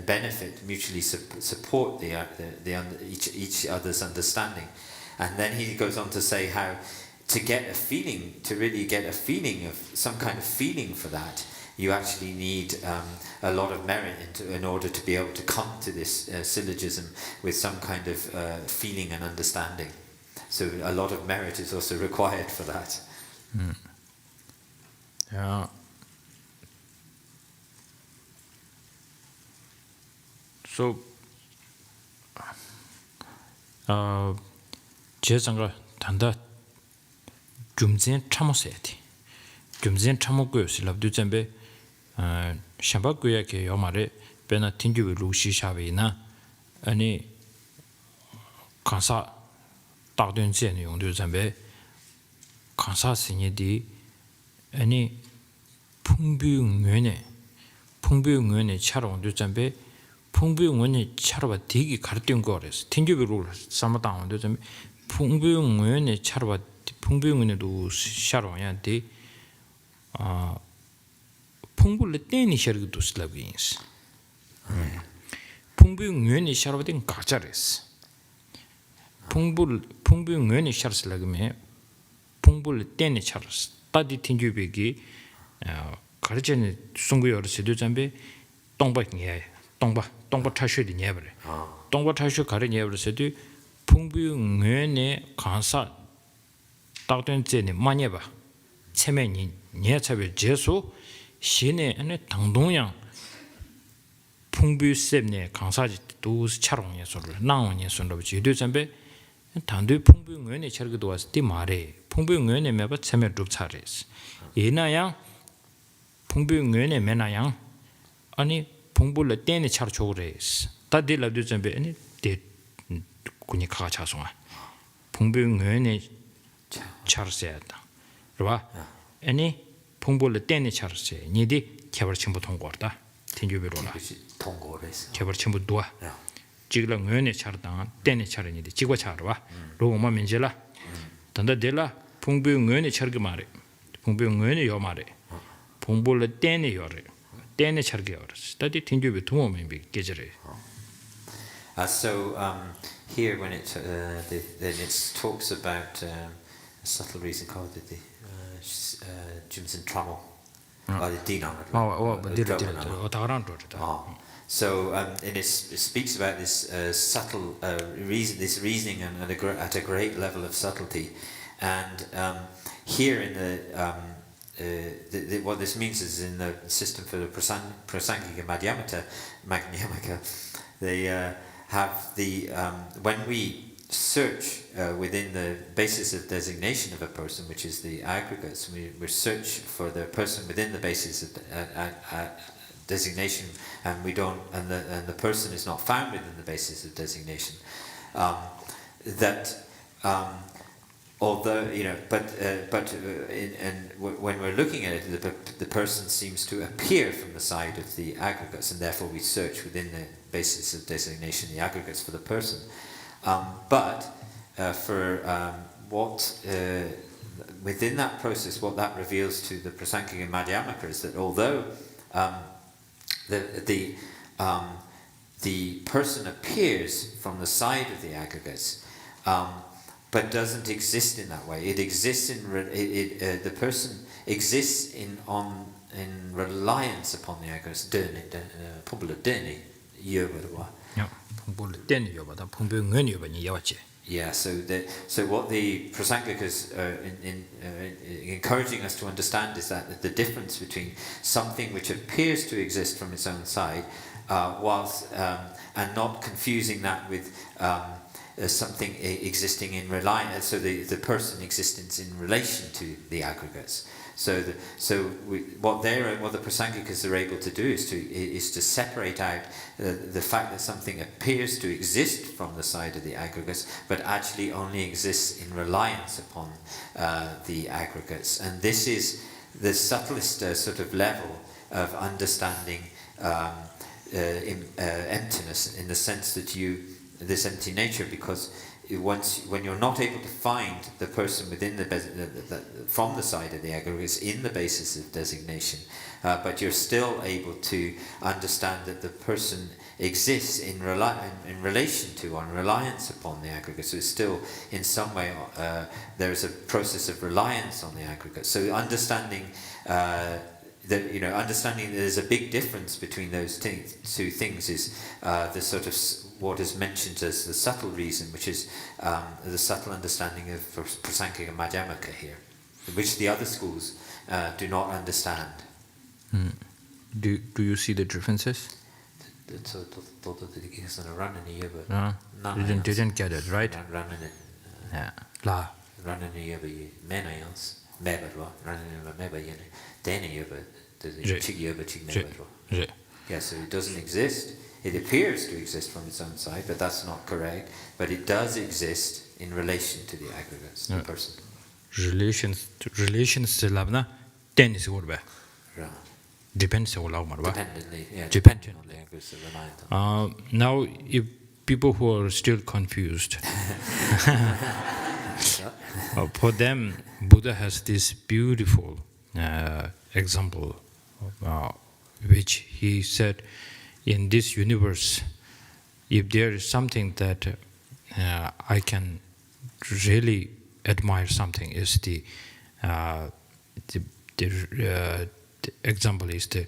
benefit, mutually support each other's understanding. And then he goes on to say how to really get a feeling of some kind of feeling for that, you actually need a lot of merit in order to be able to come to this syllogism with some kind of feeling and understanding. So a lot of merit is also required for that. Yeah. So, 제가 단다 좀전 참았어야지. 좀전 참았고요. 실랍도 전에 샴바고야게 요말에 베나 틴주비 루시샤베나 아니 간사 다든지는 용도 전에 간사신이디 아니 풍부응연에 차로도 전에 풍부응연에 차로가 되게 가르친 거래서 틴주비로 삼아다운도 전에 풍부응연에 차로가 풍부응연에도 샤로야데 풍부를 떼니 셔르도 슬라비인스 풍부응연에 샤로된 가짜레스 풍부응연에 샤르슬라그메 풍부를 떼니 차르스 따디 틴주비기 가르치는 송구여르스도 잠베 동바 차슈디 녀버래 동바 차슈 가르 녀버스도 풍부 뇌네 간사 딱된 제네 많이 봐 체면이 녀차별 제수 신의 안에 당동양 풍부 셈네 강사지 도스 차롱 예술을 나온 예술로 지도 전배 단도 풍부 뇌네 처리도 와서 띠 말에 풍부 뇌네 매바 체면 룩 차레스 이나양 풍부 뇌네 매나양 아니 풍부를 때네 차로 조그레스 다딜라도 전배 아니 데 군이 가가 자송아 풍부 뇌네 차르세다 그봐 아니 풍부를 때네 차르세 니디 개발 전부 통과다 tinjubirola 개발 전부 도와 지글라 뇌네 차르당 때네 차르니데 지과 차르와 로마 민젤라 단다델라 풍부 뇌네 차르게 말해 풍부 뇌네 요 말해 풍부를 때네 요래 때네 차르게 요래 다디 tinjubi 도모면 계절에 So here when it then it talks about a subtle reason called the Jimson Trammel or the Dinar. So and it speaks about this subtle reasoning and at a great level of subtlety, and here in what this means is in the system for the Prasangika Madhyamaka, they have the when we search within the basis of designation of a person, which is the aggregates, we search for the person within the basis of designation, and we don't, and the person is not found within the basis of designation. Although when we're looking at it, the person seems to appear from the side of the aggregates, and therefore we search within the basis of designation, the aggregates for the person. Within that process, what that reveals to the Prasangika Madhyamaka is that although the person appears from the side of the aggregates, but doesn't exist in that way. It exists the person exists in reliance upon the aggregates. Yeah, so what the Prasangikas are encouraging us to understand is that the difference between something which appears to exist from its own side, and not confusing that with something existing in reliance. So the person existence in relation to the aggregates. What the Prasangikas are able to do is to separate out the fact that something appears to exist from the side of the aggregates, but actually only exists in reliance upon the aggregates. And this is the subtlest sort of level of understanding emptiness, in the sense that this empty nature, because when you're not able to find the person within from the side of the aggregates in the basis of designation, but you're still able to understand that the person exists in relation to, on reliance upon the aggregate. So it's still in some way there is a process of reliance on the aggregate. So understanding understanding there's a big difference between those two things is the sort of what is mentioned as the subtle reason, which is the subtle understanding of Prasangika Madhyamaka here, which the other schools do not understand. Do you see the differences? Didn't get it, right? Yeah. La. Yeah, so it doesn't exist. It appears to exist from its own side, but that's not correct. But it does exist in relation to the aggregates, the person. Relations labna tennis orbe. Depends on Dependently, yeah. Dependently. Now, if people who are still confused, for them, Buddha has this beautiful example, which he said, in this universe, if there is something that I can really admire, something is the example is the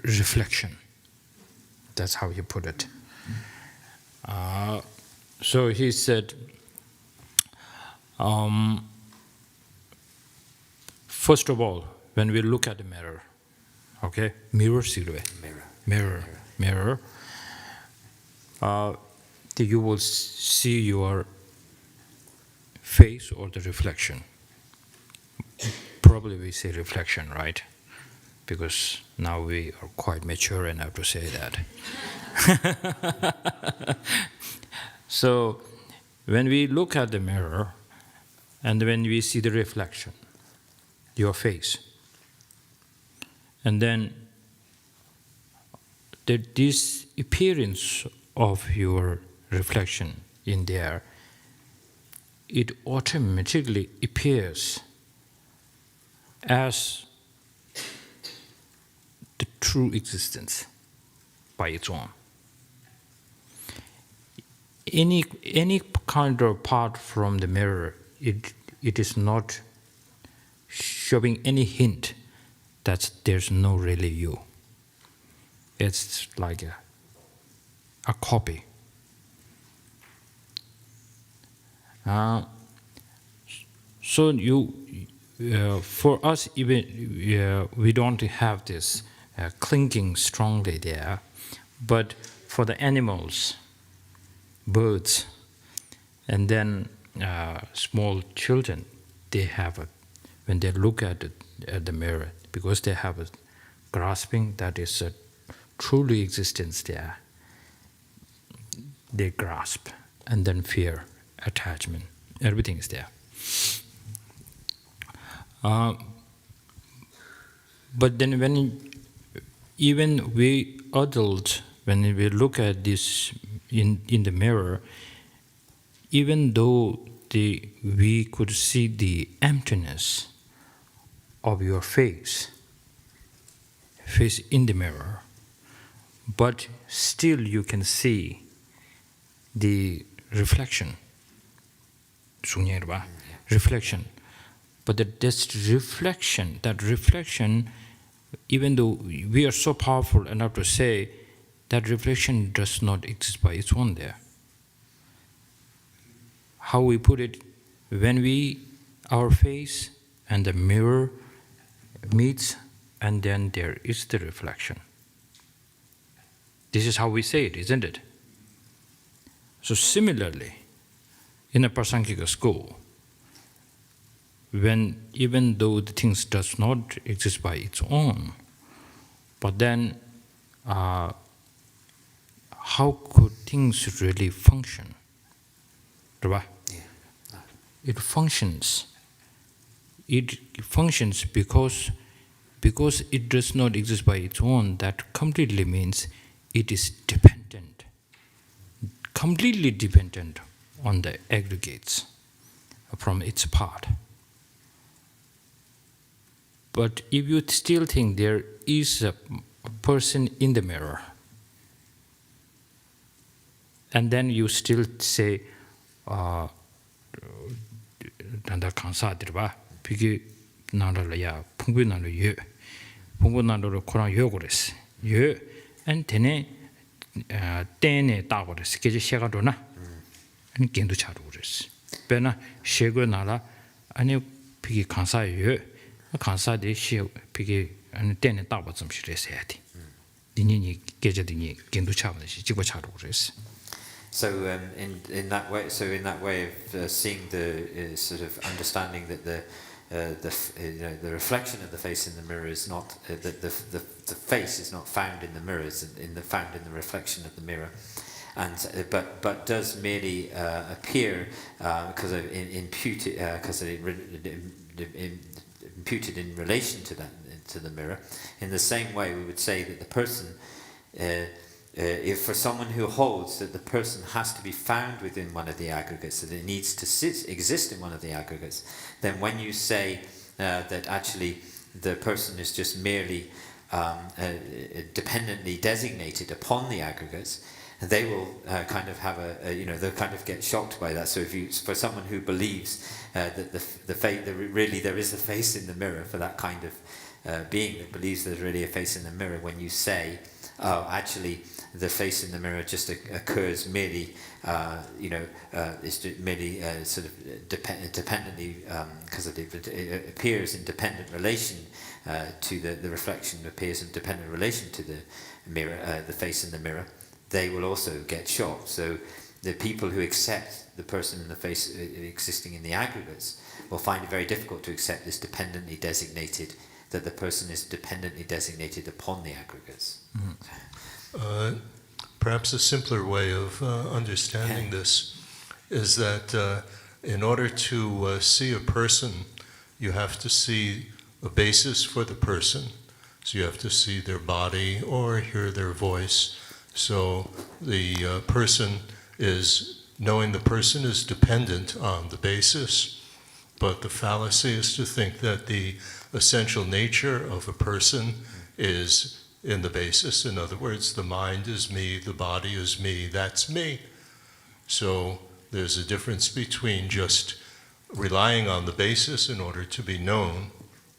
reflection. That's how he put it. So he said, first of all, when we look at the mirror, okay, mirror, you will see your face or the reflection. Probably we say reflection, right? Because now we are quite mature enough to say that. So when we look at the mirror and when we see the reflection, your face, and then this appearance of your reflection in there, it automatically appears as the true existence by its own. Any kind of part from the mirror, it is not showing any hint that there's no really you. It's like a copy. So for us, even we don't have this clinging strongly there, but for the animals, birds, and then small children, they have when they look at the mirror, because they have a grasping that is a truly existence there, they grasp, and then fear, attachment, everything is there. But then when even we adults, when we look at this in the mirror, even though we could see the emptiness of your face in the mirror, but still you can see the reflection. Reflection. But that reflection, even though we are so powerful enough to say that reflection does not exist by its own there. How we put it, when our face and the mirror meets, and then there is the reflection. This is how we say it, isn't it? So similarly, in a Prasangika school, even though the things does not exist by its own, but then how could things really function? Right? Yeah. It functions. It functions because it does not exist by its own. That completely means it is dependent, completely dependent on the aggregates from its part. But if you still think there is a person in the mirror, and then you still say, "Nanda kansa dirba, pigi nanda ya pungu nanda ye, pungu nanda ro korang ye gores, ye, and tene tene ta gores, keje shega do na, and gendu charu gores. Bena shego nala, ane pigi kansa ye." So in that way of seeing the sort of understanding that the reflection of the face in the mirror is not that the face is not found in the mirror, it's found in the reflection of the mirror, and but does merely appear because of imputed in relation to the mirror. In the same way, we would say that the person, if for someone who holds that the person has to be found within one of the aggregates, that it needs to exist in one of the aggregates, then when you say that actually the person is just merely dependently designated upon the aggregates, they will kind of have they'll kind of get shocked by that. So for someone who believes that really there is a face in the mirror, for that kind of being that believes there's really a face in the mirror, when you say actually the face in the mirror just occurs merely, it's merely sort of dependently, because it appears in dependent relation to the reflection appears in dependent relation to the mirror, the face in the mirror, they will also get shocked. So the people who accept the person in the face existing in the aggregates will find it very difficult to accept this dependently designated, that the person is dependently designated upon the aggregates. Perhaps a simpler way of understanding this is that in order to see a person, you have to see a basis for the person. So you have to see their body or hear their voice. So the knowing the person is dependent on the basis, but the fallacy is to think that the essential nature of a person is in the basis. In other words, the mind is me, the body is me, that's me. So there's a difference between just relying on the basis in order to be known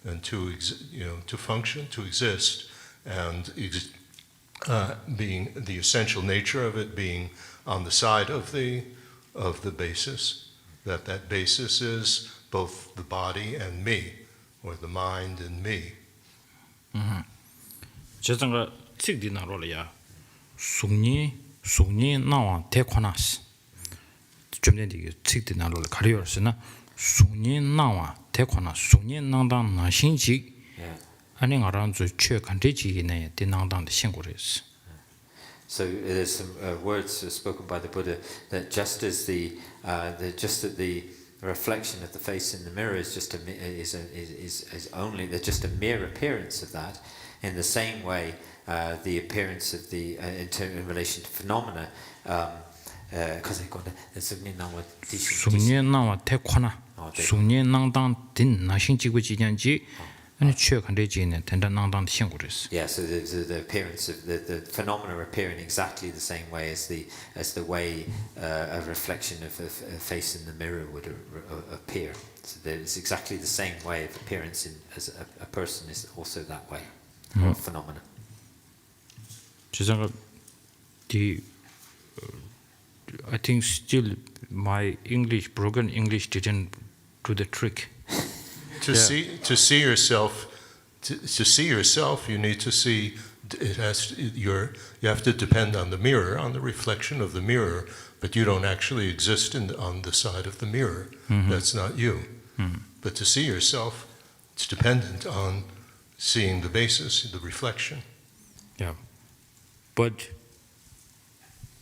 and to function, to exist, and being the essential nature of it being on the side of the basis. That basis is both the body and me, or the mind and me. 저장가 찍디 나로려야 숙니 나와 대코나스 좀 전에 찍디 나로를 가려서나 숙니 나와 대코나 숙니 나당 나신지 아니 가란주 최간대지네 대낭당의 신고레스. So there's some words spoken by the Buddha that just as the reflection of the face in the mirror is just only just a mere appearance of that. In the same way, the appearance of the in relation to phenomena, because 숙니 나와 대코나 숙니 나당 딘 나신지고 지년지. Yeah, so the appearance of the phenomena appear in exactly the same way as the way a reflection of a face in the mirror would appear. So it's exactly the same way of appearance as a person is also that way, or a phenomena. I think still my broken English didn't do the trick. To see yourself, you need to see. You have to depend on the mirror, on the reflection of the mirror, but you don't actually exist on the side of the mirror. That's not you. But to see yourself, it's dependent on seeing the basis, the reflection. Yeah, but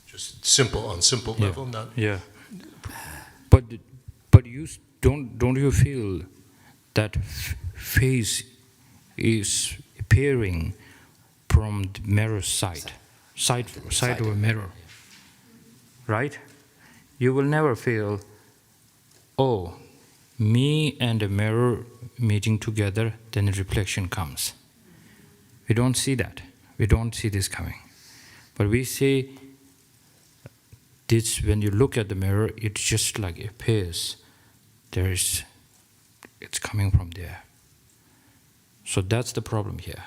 just on simple level, not. Yeah, but you don't you feel that face is appearing from the mirror side of a mirror, right? You will never feel, oh, me and the mirror meeting together, then the reflection comes. We don't see that. We don't see this coming. But we see this when you look at the mirror, it just like appears. It's coming from there. So that's the problem here.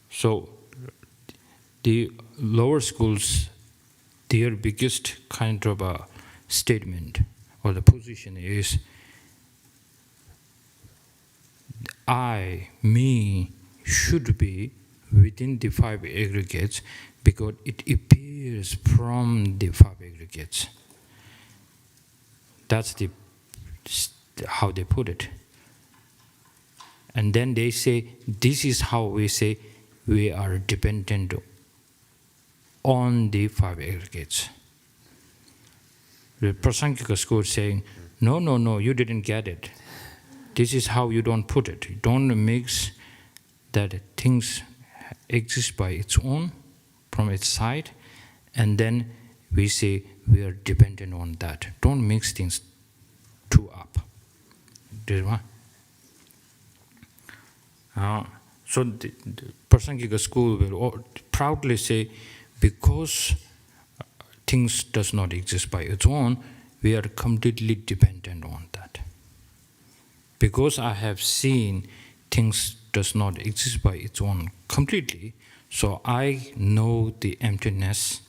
So the lower schools, their biggest kind of a statement or the position is me should be within the 5 aggregates because it appears from the 5 aggregates. That's how they put it. And then they say, this is how we say we are dependent on the 5 aggregates. The Prasangika school is saying, no, you didn't get it. This is how you don't put it. You don't mix that things exist by its own, from its side, and then we say we are dependent on that. Don't mix things too up. So the Prasangika school will proudly say, because things does not exist by its own, we are completely dependent on that. Because I have seen things does not exist by its own completely, So I know the emptiness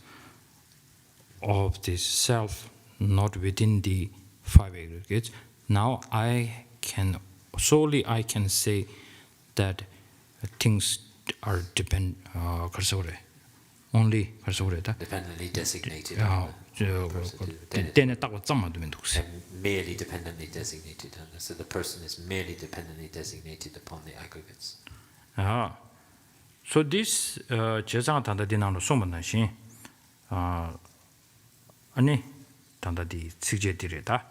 of the self, not within the five aggregates. Now I can say that things are only dependently designated. Merely dependently designated. So the person is merely dependently designated upon the aggregates. So this 제상 단다디나로 소문나신 아니 단다디 직제들이다.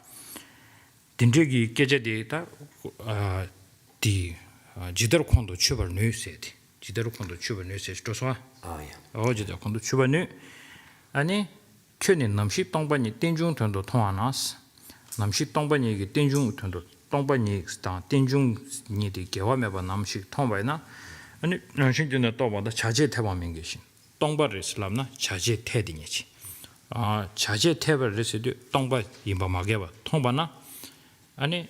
딘저기 깨제디다 디 지대로 콘도 추벌 뉴스에디. 지대로 콘도 추벌 뉴스에 줘서 어제도 콘도 추벌뉴 아니 큐니 남시 동반이 땡중턴도 통하나스 남시 동반이 이게 땡중턴도 동반이 스타 땡중니디 개화매바 남시 통바이나 아니 신진의 또보다 자제 태범인 것이 동바를 슬람나 자제 태딩이지 자제 태벌을 해도 동바 임바마게 봐 통바나 아니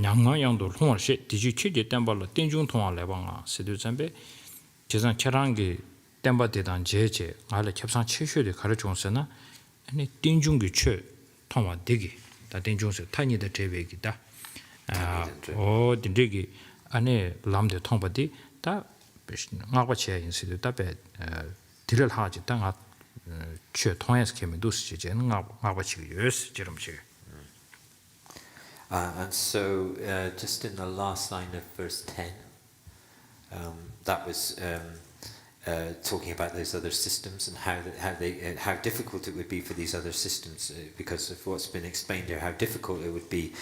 냥냥양도 통화시 디지털 템벌로 땡중 통화 레방아 세도 잠배 제상 차랑기 템바대단 제제 알레 캡상 최쇼의 가르쳐서나 아니 땡중기 최 통화 되기 다 땡중서 타니의 제베기다 딘데기 아니 람데 통바디 다 나가치야 인스도 답에 딜을 하지 땅아 최 통해서 개면 도스지는 나가치 요스 저름지 And so just in the last line of verse 10 that was talking about those other systems and how difficult it would be for these other systems because of what's been explained here, how difficult it would be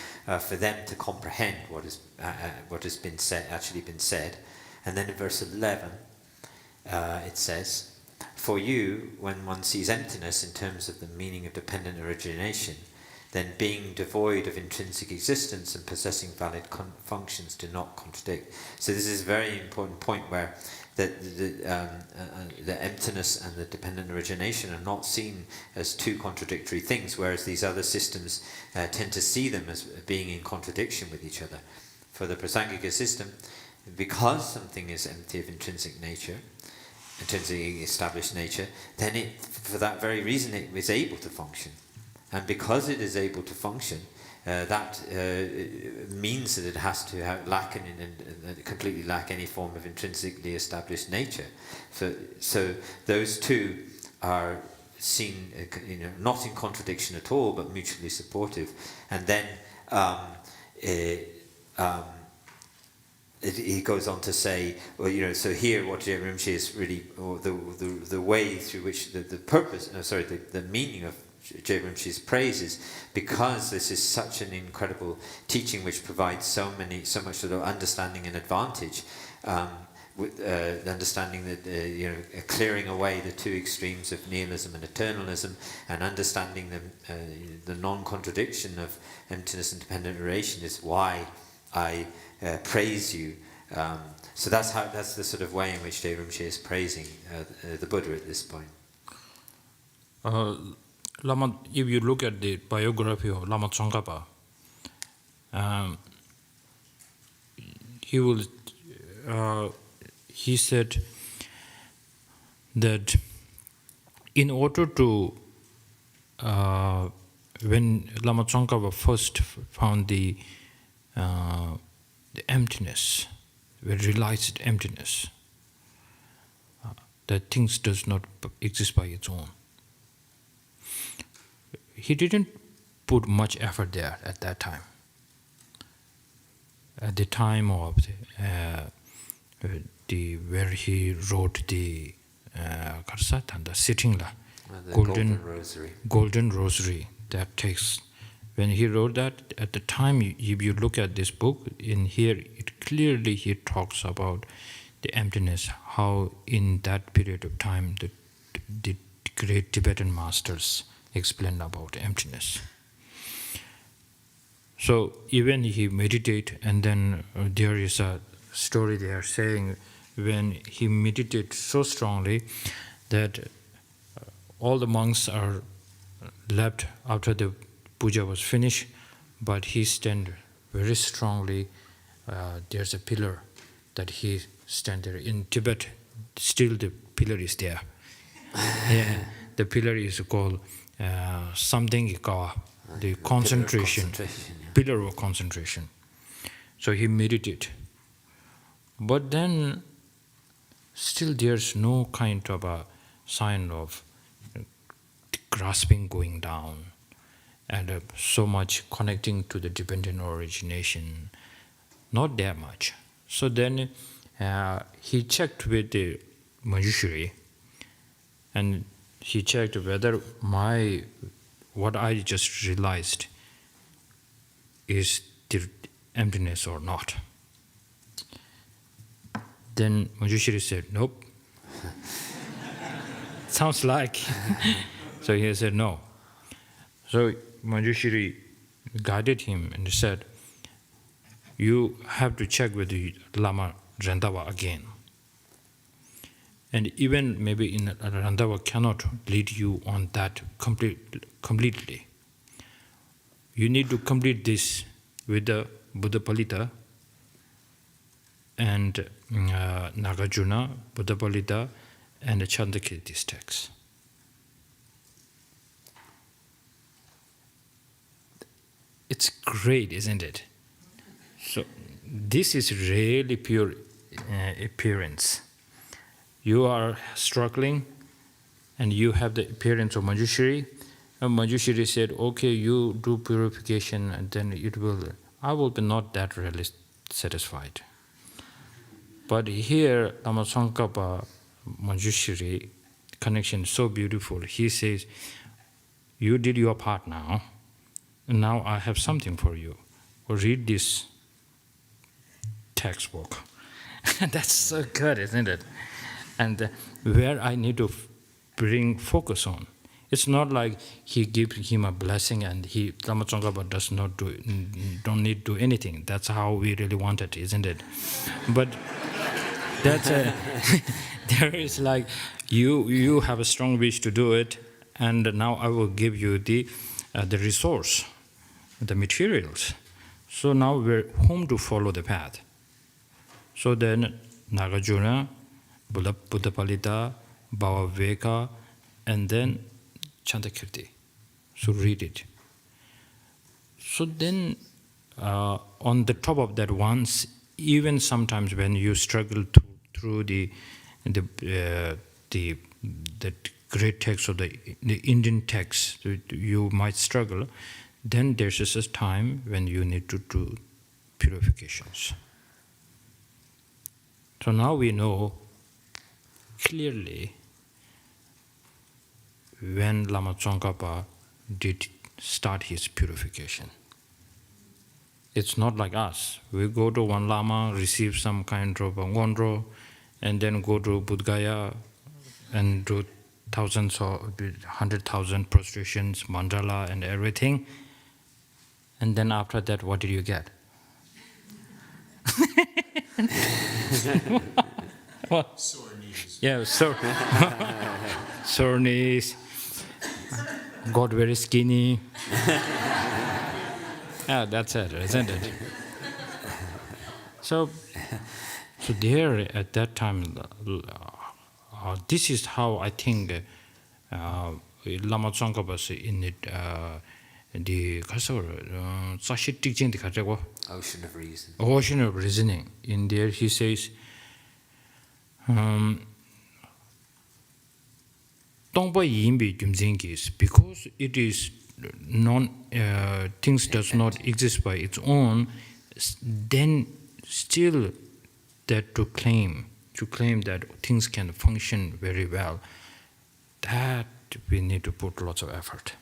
for them to comprehend what has been said. And then in verse 11 it says, for you, when one sees emptiness in terms of the meaning of dependent origination, then being devoid of intrinsic existence and possessing valid functions do not contradict. So this is a very important point where the emptiness and the dependent origination are not seen as two contradictory things, whereas these other systems tend to see them as being in contradiction with each other. For the Prasangika system, because something is empty of intrinsic nature, intrinsically established nature, then it, for that very reason, it is able to function. And because it is able to function, that means that it has to completely lack any form of intrinsically established nature. So those two are seen, not in contradiction at all, but mutually supportive. And then he goes on to say, well, so here what J. Rinpoche is really, or the way through which the meaning of J. Rinpoche's praise is because this is such an incredible teaching which provides so much sort of understanding and advantage, with understanding that clearing away the two extremes of nihilism and eternalism, and understanding the non-contradiction of emptiness and dependent duration is why I praise you. So that's the sort of way in which J. Rinpoche is praising the Buddha at this point. Lama, if you look at the biography of Lama Tsongkhapa, he said that in order to, when Lama Tsongkhapa first found the emptiness, realized emptiness, that things does not exist by its own. He didn't put much effort there at that time. At the time of where he wrote the sitting la, golden rosary. That takes, when he wrote that, at the time, if you look at this book, in here, it clearly he talks about the emptiness, how in that period of time the great Tibetan masters explained about emptiness. So even he meditate, and then there is a story they are saying when he meditated so strongly that all the monks are left after the puja was finished, but he stand very strongly. There's a pillar that he stand there. In Tibet, still the pillar is there. Yeah, the pillar is called something called the concentration. Pillar of concentration. So he meditated. But then still there's no kind of a sign of grasping going down and so much connecting to the dependent origination. Not that much. So then he checked with the Manjushri, and he checked whether what I just realized is the emptiness or not. Then Manjushri said, nope. Sounds like. So he said, no. So Manjushri guided him and said, you have to check with the Lama Randava again. And even maybe in Randava cannot lead you on that completely. You need to complete this with the Buddha Palita and Nagarjuna, Buddha Palita, and the Chandakirti's text. It's great, isn't it? So this is really pure appearance. You are struggling, and you have the appearance of Manjushri. And Manjushri said, okay, you do purification, and then I will be not that really satisfied. But here, Lama Tsongkhapa Manjushri connection is so beautiful. He says, you did your part now, and now I have something for you. Read this textbook. That's so good, isn't it? And where I need to bring focus on. It's not like he gives him a blessing and Lama Tsongkhapa don't need to do anything. That's how we really want it, isn't it? But that's there is like you have a strong wish to do it, and now I will give you the resource, the materials. So now we're home to follow the path. So then Nagarjuna, Buddha Palita, Bhava Viveka, and then Chandakirti. So read it. So then on the top of that, once, even sometimes when you struggle through the great text of the Indian text, you might struggle. Then there's just a time when you need to do purifications. So now we know clearly when Lama Tsongkhapa did start his purification. It's not like us. We go to one Lama, receive some kind of a ngondro, and then go to Bodh Gaya and do thousands or 100,000 prostrations, mandala and everything. And then after that, what did you get? What? Sore knees. Yeah, sore knees. Got very skinny. Yeah, that's it, isn't it? So there at that time, this is how I think Lama Tsongkhapa in it. Ocean of reason. Ocean of reasoning. In there he says, because it is things does not exist by its own, then still that to claim that things can function very well, that we need to put lots of effort.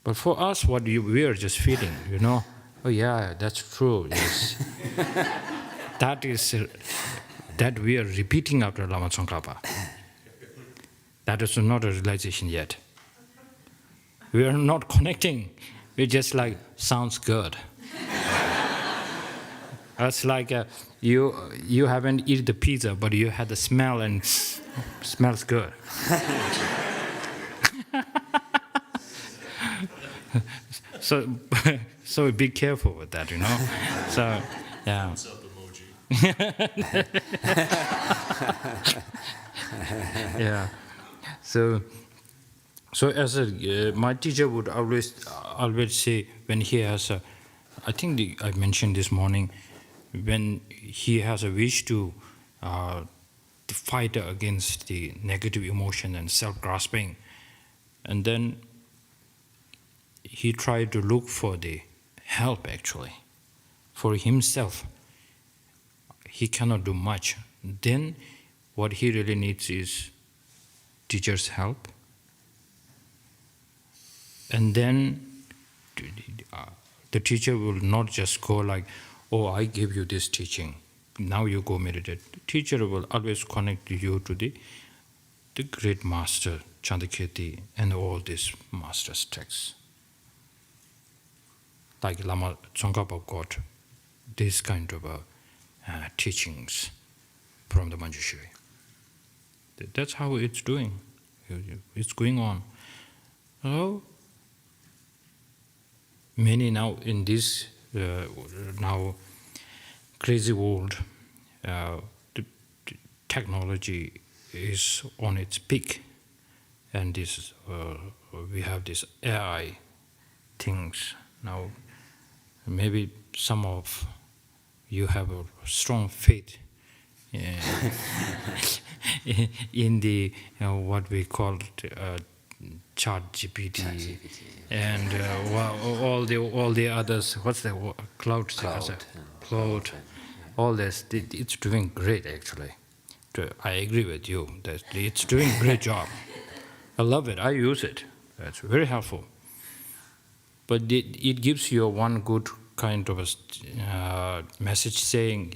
But for us, we are just feeling, oh yeah, that's true, yes. That we are repeating after Lama Tsongkhapa. That is not a realization yet. We are not connecting. We're just like, sounds good. It's like you haven't eaten the pizza, but you had the smell and smells good. So be careful with that, So, yeah. Yeah. So as my teacher would always say, when he has a, I think I mentioned this morning, when he has a wish to fight against the negative emotion and self-grasping, and then he tried to look for the help actually for himself. He cannot do much. Then what he really needs is teacher's help. And then the teacher will not just go like, oh, I give you this teaching, now you go meditate. The teacher will always connect you to the great master, Chandakirti, and all these master's texts. Like Lama Tsongkhapa got this kind of teachings from the Manjushri. That's how it's doing. It's going on. So, many now in this now crazy world, the technology is on its peak, and this we have this AI things now. Maybe some of you have a strong faith in the what we call Chat GPT, and all the others. What's the word? Cloud, all this. It's doing great actually. I agree with you that it's doing a great job. I love it. I use it. It's very helpful. But it gives you one good kind of a message saying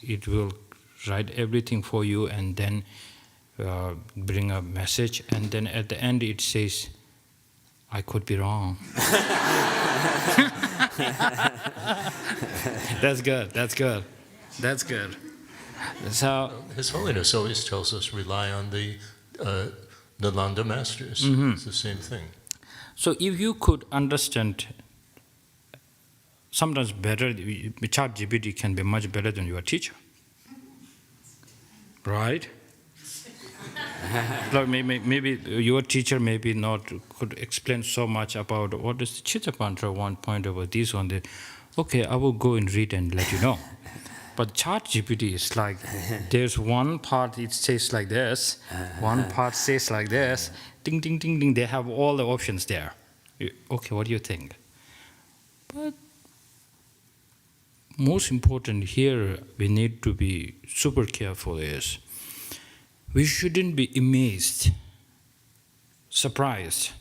it will write everything for you and then bring a message, and then at the end it says, I could be wrong. That's good. That's good. That's good. So His Holiness always tells us rely on the Nalanda masters. It's the same thing. So if you could understand, sometimes better, Chat GPT can be much better than your teacher. Right? Like maybe your teacher maybe not could explain so much about what is the Chittapantra 1 point over this on the. Okay, I will go and read and let you know. But Chat GPT is like, there's one part it says like this, one part says like this, ding, ding, ding, ding. They have all the options there. Okay, what do you think? But most important here, we need to be super careful is, we shouldn't be amazed, surprised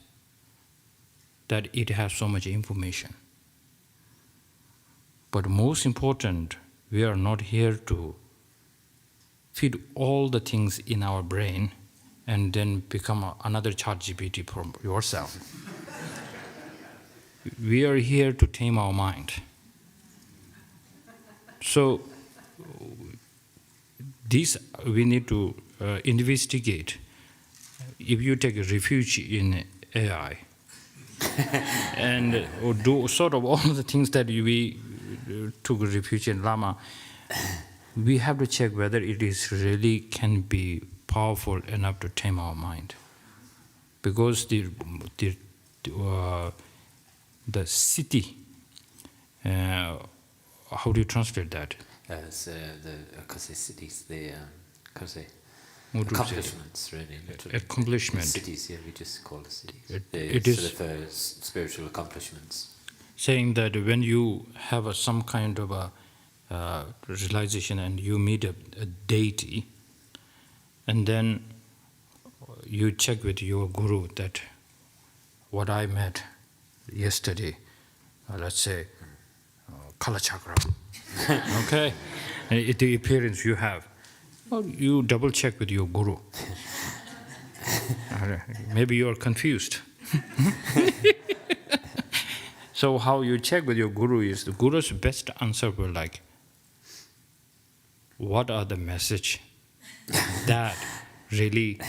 that it has so much information. But most important, we are not here to feed all the things in our brain and then become another Chat GPT from yourself. We are here to tame our mind. So this we need to investigate. If you take a refuge in AI and do sort of all the things that we took refuge in Lama, we have to check whether it is really can be powerful enough to tame our mind. Because the city, how do you translate that? Cities, accomplishments, really. Literally. Accomplishment. Cities, yeah, we just call it cities. It is sort of spiritual accomplishments. Saying that when you have some kind of a realization and you meet a deity, and then you check with your guru that what I met yesterday, let's say, Kala Chakra, okay, and the appearance you have, well, you double check with your guru. Maybe you are confused. So how you check with your guru is, the guru's best answer will like, what are the message that really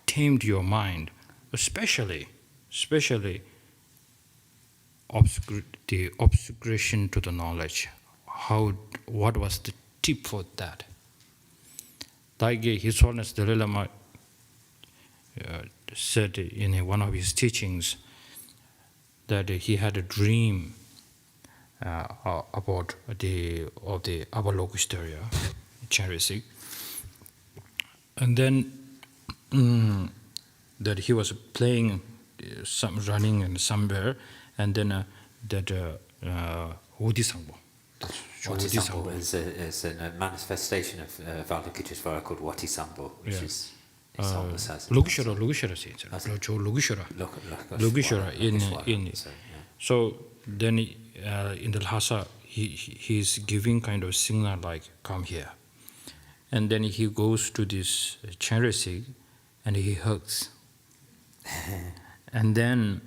tamed your mind, especially the obscuration to the knowledge. What was the tip for that. Like His Holiness Dalai Lama said in one of his teachings that he had a dream about the Avalokiteshvara, Chenrezig, and then that he was playing running in somewhere, and then that Odisangpo. Wati-sangpo is a manifestation of Avalokiteshvara called Wati-sangpo, which is his Holiness has. Logishwara in so then in the Lhasa he's giving kind of signal like come here, and then he goes to this Chenrezig and he hugs. And then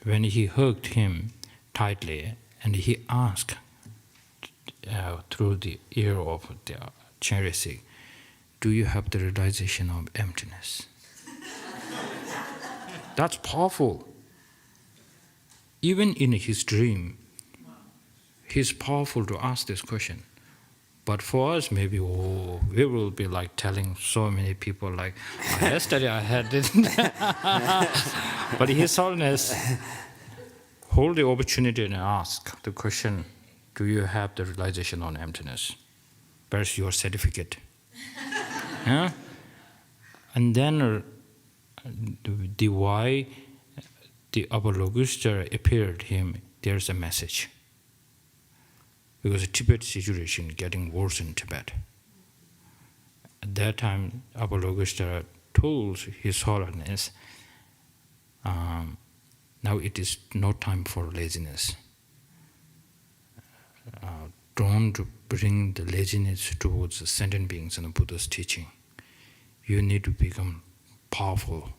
when he hugged him tightly and he asked through the ear of the Chenrezig, do you have the realization of emptiness? That's powerful. Even in his dream, he's powerful to ask this question. But for us, maybe, we will be like telling so many people like, yesterday I had this. But His Holiness hold the opportunity and ask the question, do you have the realization on emptiness? Where's your certificate? Yeah? And then the why the Avalokiteshvara appeared him, there's a message. Because the Tibet situation getting worse in Tibet. At that time, Avalokiteshvara told His Holiness, now it is no time for laziness. Don't bring the laziness towards the sentient beings in the Buddha's teaching. You need to become powerful.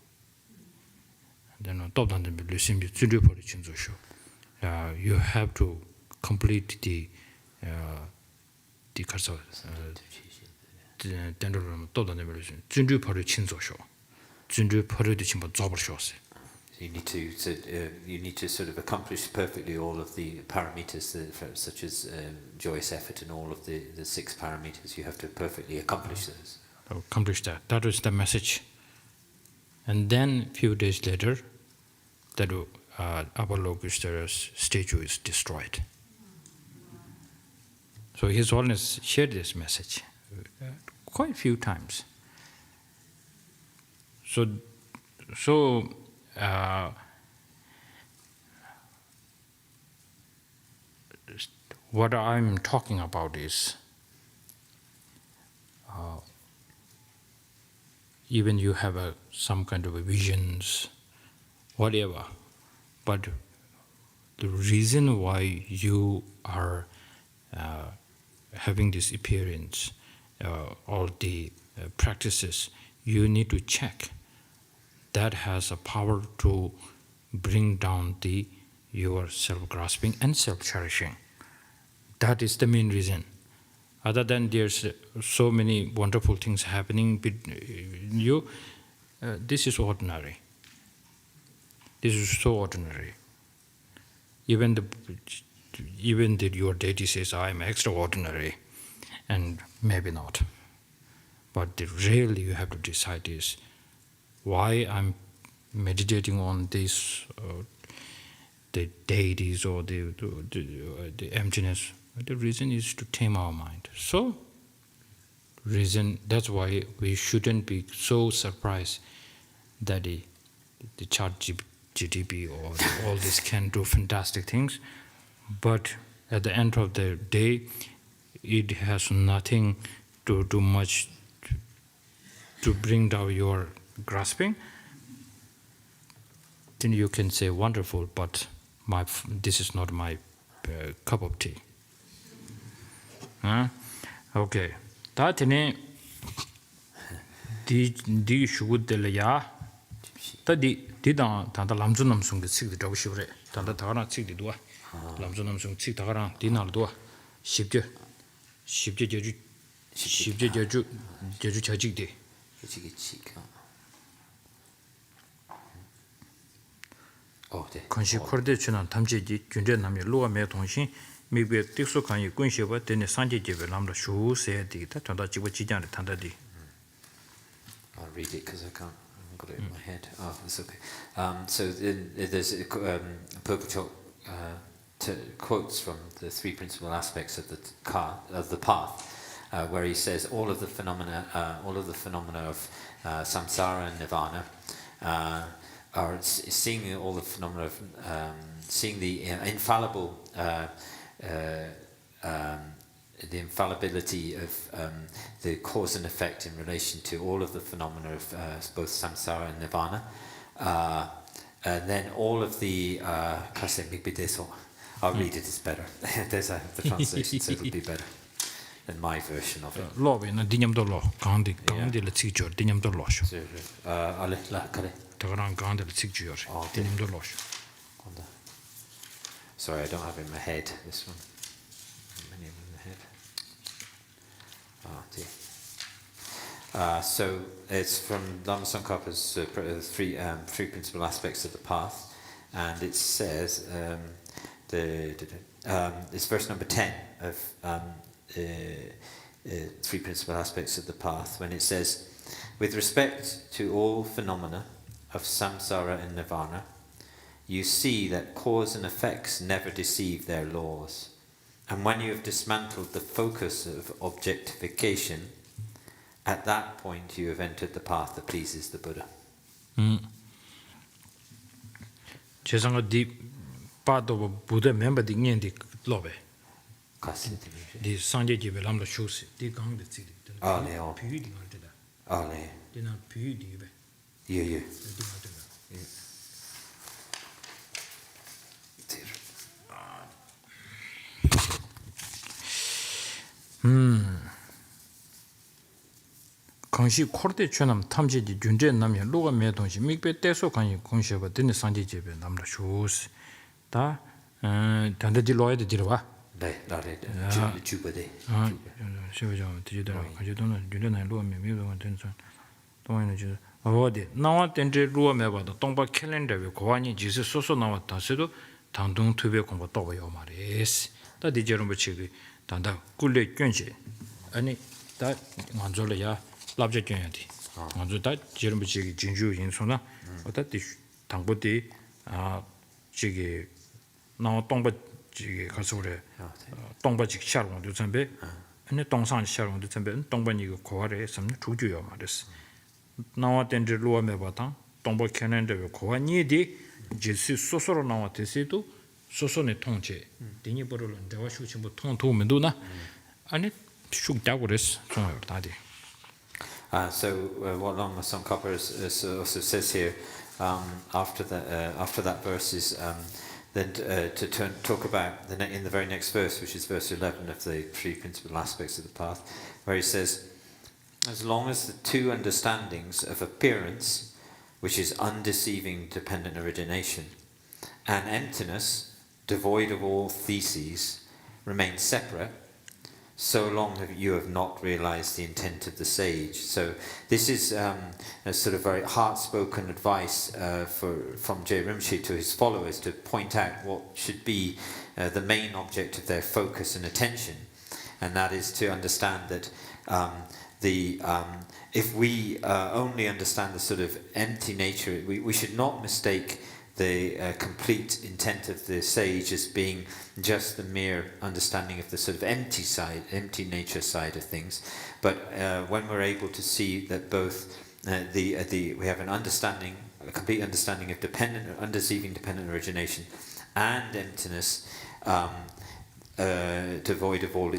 Then you have to complete the You need to sort of accomplish perfectly all of the paramitas, such as joyous effort and all of the 6 paramitas. You have to perfectly accomplish those. Accomplish that. That was the message. And then a few days later, that Avalokiteshvara's statue is destroyed. So His Holiness shared this message quite a few times. So what I'm talking about is even you have some kind of visions, whatever, but the reason why you are having this appearance, all the practices, you need to check. That has a power to bring down your self-grasping and self-cherishing. That is the main reason. Other than there's so many wonderful things happening in you, this is ordinary. This is so ordinary. Even your deity says, I am extraordinary, and maybe not. But really you have to decide is, why I'm meditating on this, the deities or the emptiness. The reason is to tame our mind. So, that's why we shouldn't be so surprised that the ChatGPT or all this can do fantastic things, but at the end of the day, it has nothing to do much to bring down your grasping. Then you can say wonderful, but this is not my cup of tea. Okay. Tatine di shugudela tadi dang tanda lamzu namsung de sik de dog shivre tanda tagana sik de dua lamzu namsung sik tagara dinal dua shibje jeju chajik de konshi khorde chunan tamje ji junde namye luwa me tongshin maybe tikso kanyi kunsheba tene sanje jebe lamda shu se di ta tanda chiba chijang tanda di. I'll read it because I haven't got it in my head. Oh, that's okay. So there's Purple quotes from the three principal aspects of the path, where he says all of the phenomena of samsara and nirvana are seeing all the phenomena of seeing the infallible. The infallibility of the cause and effect in relation to all of the phenomena of both samsara and nirvana, and then all of the I'll read it, it's better. There's the translation, so it'll be better than my version of it. Lo be na dinyamdo lo gandi le tsigjor dinyamdo lo sho. Tagarang gandi le tsigjor dinyamdo lo sho. Sorry, I don't have it in my head, this one. Many of them in the head. Oh dear. So it's from Lama Tsongkhapa's three principal aspects of the path, and it says it's verse number 10 of three principal aspects of the path, when it says, with respect to all phenomena of samsara and nirvana, you see that cause and effects never deceive their laws. And when you have dismantled the focus of objectification, at that point you have entered the path that pleases the Buddha. Chesanga di pato Buddha member di nyen di lobe. Di sanje jibe lamda shusi di gang de tsiri. Le. Pyu di ngal tida. Le. Di na pyu di be. Yeah. Di ngal tida. 강시 코르데 촌남 탐지지 준제 남이 로가 매동시 미베 때소 강이 공시가 되는 상지 집에 남다 쇼스 다 단대지 로에도 들어와 네 나래 주버데 쇼죠 뒤에다 가지도는 준제나 로가 매매도 되는 동안에 저 어디 나와 된제 로가 매봐도 동바 캘린더에 고안이 지스 소소 나왔다서도 당동 투베 공부 또 봐요 말이스 다 디제로 붙이기 단다 꿀레 견시 아니 다 만절이야 labja kyonyati anzo ta jerumbu chigi jinju yinsona ota ti tangpoti chigi na tongba chigi kasure tongba chigi sharong du chambe ane tongsang sharong du chambe tongba ni go khoware samne chugju yo ma des nawa tenje luwa me batang tongba kenende go khowa ni di jesu sosoro nawa tesitu sosone tongche dini borolo dewa shu chimbo tong to mendo na ane shugda gores sonyo tadi. So what Lama Tsongkhapa also says here after that verse is then to talk about in the very next verse, which is verse 11 of the three principal aspects of the path, where he says, as long as the two understandings of appearance, which is undeceiving dependent origination, and emptiness, devoid of all theses, remain separate, so long you have not realized the intent of the sage. So this is a sort of very heart-spoken advice from J. Rinpoche to his followers to point out what should be the main object of their focus and attention, and that is to understand that if we only understand the sort of empty nature, we should not mistake the complete intent of the sage as being just the mere understanding of the sort of empty nature side of things. But when we're able to see that both we have a complete understanding of undeceiving dependent origination and emptiness, devoid of all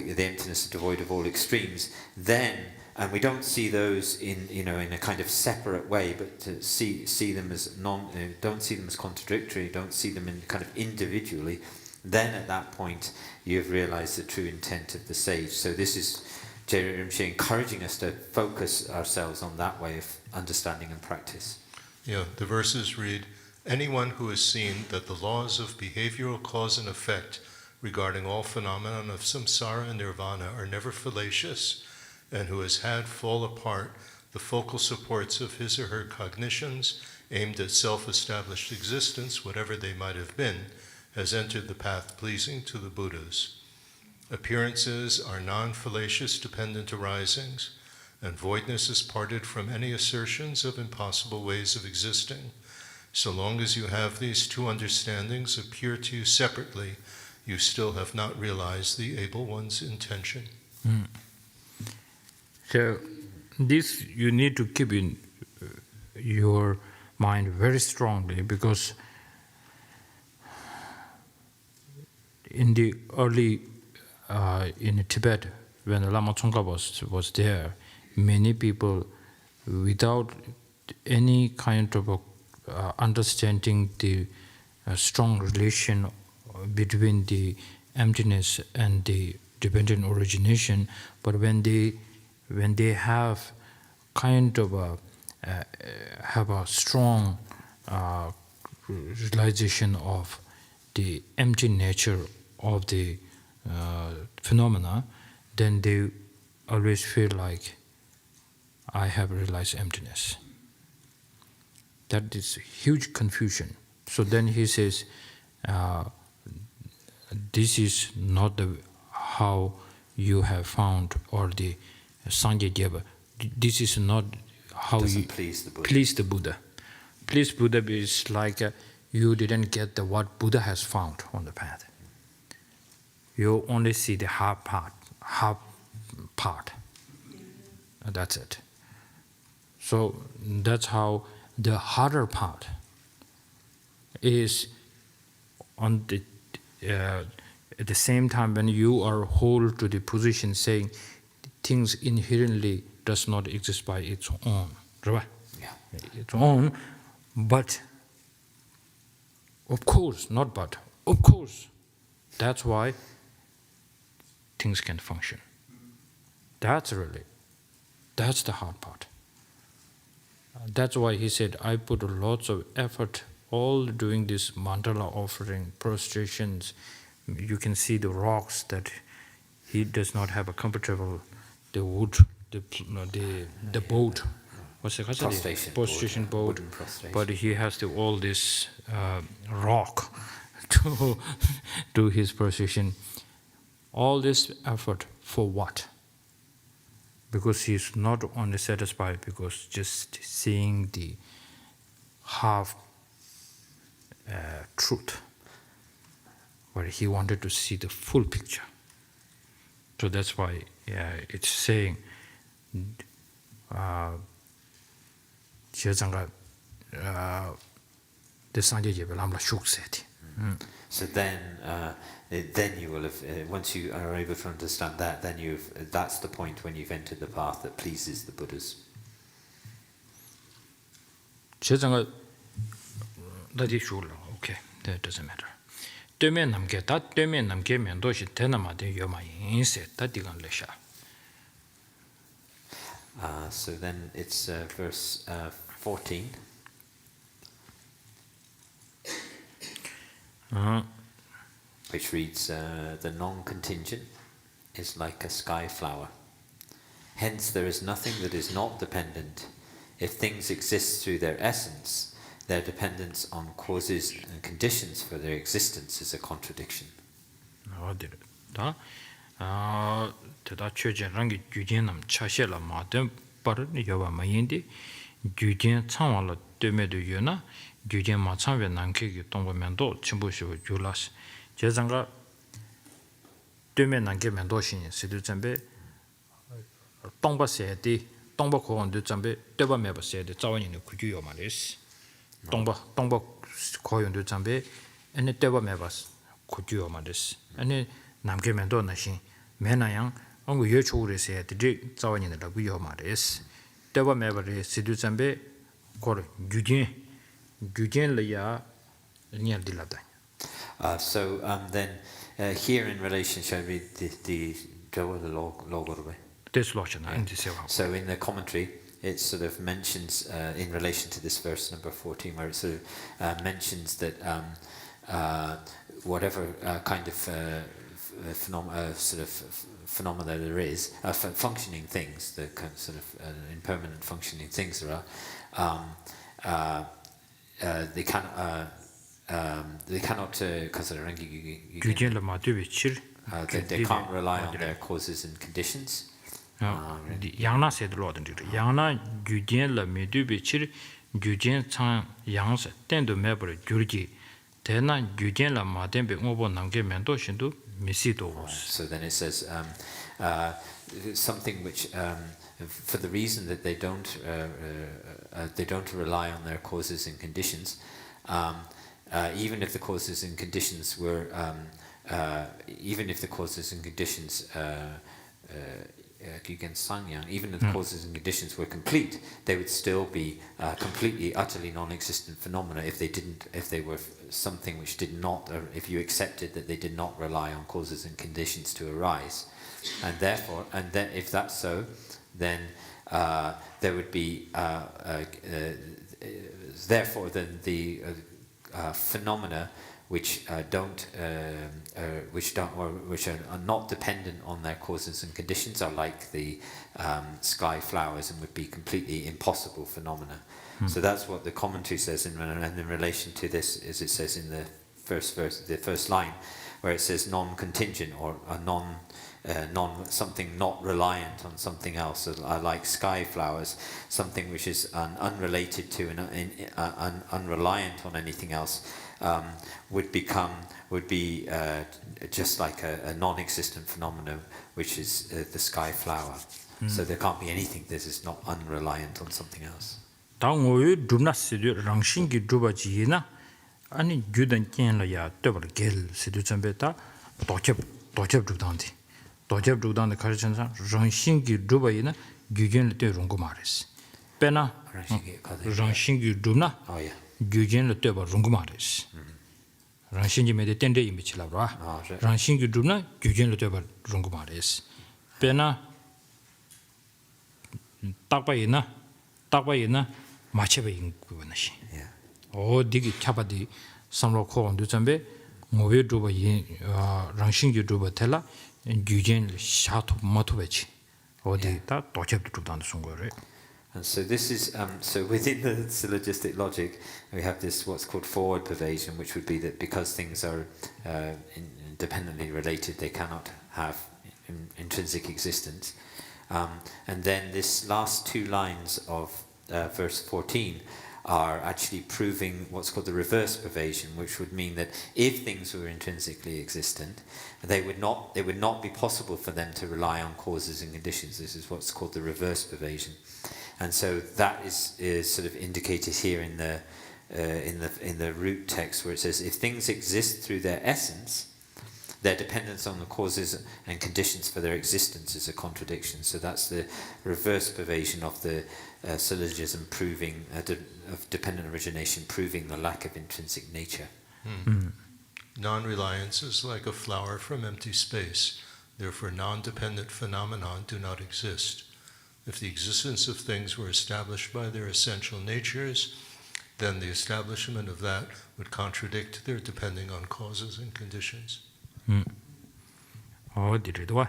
extremes, then. And we don't see those in a kind of separate way, but to see them as don't see them as contradictory, don't see them in kind of individually. Then at that point you have realized the true intent of the sage. So this is J. Rinpoche encouraging us to focus ourselves on that way of understanding and practice. Yeah, the verses read, anyone who has seen that the laws of behavioral cause and effect regarding all phenomena of samsara and nirvana are never fallacious, and who has had fall apart the focal supports of his or her cognitions aimed at self-established existence, whatever they might have been, has entered the path pleasing to the Buddhas. Appearances are non-fallacious dependent arisings, and voidness is parted from any assertions of impossible ways of existing. So long as you have these two understandings appear to you separately, you still have not realized the able one's intention. So this you need to keep in your mind very strongly, because in the early in Tibet, when Lama Tsongkhapa was there, many people, without any kind of understanding the strong relation between the emptiness and the dependent origination, but when they have kind of have a strong realization of the empty nature of the phenomena, then they always feel like, I have realized emptiness. That is huge confusion. So then he says, this is not the how you have found, or the Sangye Gyeba. This is not how you please the Buddha. Please Buddha is like you didn't get the what Buddha has found on the path. You only see the half part. That's it. So that's how the harder part is on the at the same time when you are hold to the position saying things inherently does not exist by its own, right? Yeah. Its own, but of course, not but, of course, that's why things can function. That's the hard part. That's why he said, I put lots of effort all doing this mandala offering, prostrations. You can see the rocks that he does not have a comfortable, the wood, the boat. What's it called? Prostration boat. But he has to all this rock to do his prostration. All this effort for what? Because he's not only satisfied because just seeing the half truth, but he wanted to see the full picture. So that's why it's saying the Sangye Gyeba Lamla Shuk Seti. So then you will have, once you are able to understand that, then that's the point when you've entered the path that pleases the Buddhas. Okay, that doesn't matter. So then it's verse 14. Which reads, the non-contingent is like a sky flower. Hence there is nothing that is not dependent. If things exist through their essence, their dependence on causes and conditions for their existence is a contradiction. 제장가 되면 난게 면도신 시도 점배 동바세디 동바 고원도 점배 되바 매버세디 자원이는 구규요 말이스 동바 고원도 점배 에네 되바 매버스 구규요 말이스 아니 남게 면도 나신 매나양 언고 여초우레세 되지 자원이는 라구요 말이스 되바 매버리 시도 점배 고르 규진려야 니알딜라다. So then here in relation, shall I read the log? So in the commentary, it sort of mentions in relation to this verse number 14, where it sort of mentions that whatever kind of phenomena there is, functioning things, the sort of impermanent functioning things there are, they cannot consider They can't rely on their causes and conditions. 양나 세들로든 양나 규jenla 메두베 치 규jen 창 양세 땐도 매버 규르지 대나 규jenla 마덴베 오보 남게 men도 신도 미시도. So then it says something which for the reason that they don't rely on their causes and conditions, even if the causes and conditions were even if the causes and conditions even if the causes and conditions were complete, they would still be completely, utterly non-existent phenomena if they were something which did not, or if you accepted that they did not rely on causes and conditions to arise. And therefore, if that's so, then there would be therefore then the phenomena which are not dependent on their causes and conditions are like the sky flowers and would be completely impossible phenomena. So that's what the commentary says in relation to this, as it says in the first verse, the first line, where it says non-contingent or a something not reliant on something else, like sky flowers, something which is unrelated to and unreliant on anything else. Would be just like a non-existent phenomenon, which is the sky flower. So there can't be anything that is not unreliant on something else. 당오의 두나스드 랑신기 두바지나 아니 규단 켄라야 더블 겔 시드 점베다 도접 두단디 도접 두단의 가르쳐서 랑신기 두바이나 규견을 때롱고 말했어. 빼나 랑신기 두나 규견을 때바 롱고 말했어. 랑신기 메데 텐데 이미치라브라. 랑신기 두나 규견을 때바 롱고 말했어. 빼나 딱바이나 마체베 인구나시. 디기 차바디 삼로코 온두점베 모베 두바 랑신기 두바 텔라 규젠 샤토 마토베치. 어디다 도접도 두단도 송거래. And so this is so within the syllogistic logic we have this what's called forward pervasion, which would be that because things are independently related, they cannot have intrinsic existence. And then this last two lines of verse 14 are actually proving what's called the reverse pervasion, which would mean that if things were intrinsically existent, it would not be possible for them to rely on causes and conditions. This is what's called the reverse pervasion, and so that is sort of indicated here in the root text, where it says if things exist through their essence, their dependence on the causes and conditions for their existence is a contradiction. So that's the reverse pervasion of the syllogism proving of dependent origination, proving the lack of intrinsic nature. Non-reliance is like a flower from empty space. Therefore, non-dependent phenomena do not exist. If the existence of things were established by their essential natures, then the establishment of that would contradict their depending on causes and conditions. 어디래도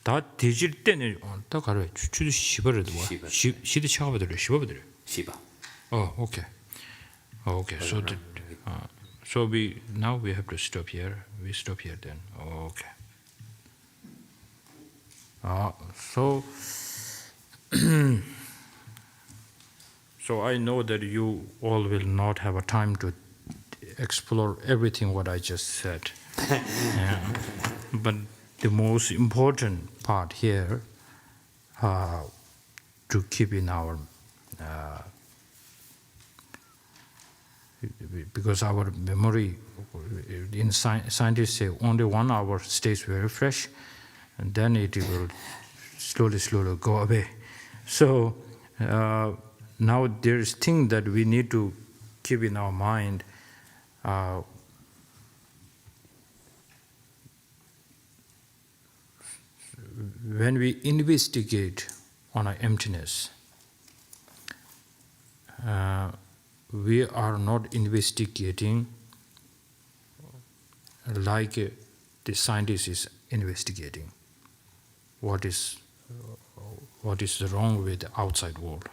다 뒤질 때는 더 가려 추추도 시버려도 시드 차가버들 시버들 Shiba. okay. So now we have to stop here. We stop here then. Okay. So I know that you all will not have a time to explore everything what I just said. But the most important part here to keep in our because our memory in scientists say only 1 hour stays very fresh, and then it will slowly go away. So now there is thing that we need to keep in our mind. When we investigate on our emptiness, we are not investigating like the scientist is investigating what is wrong with the outside world.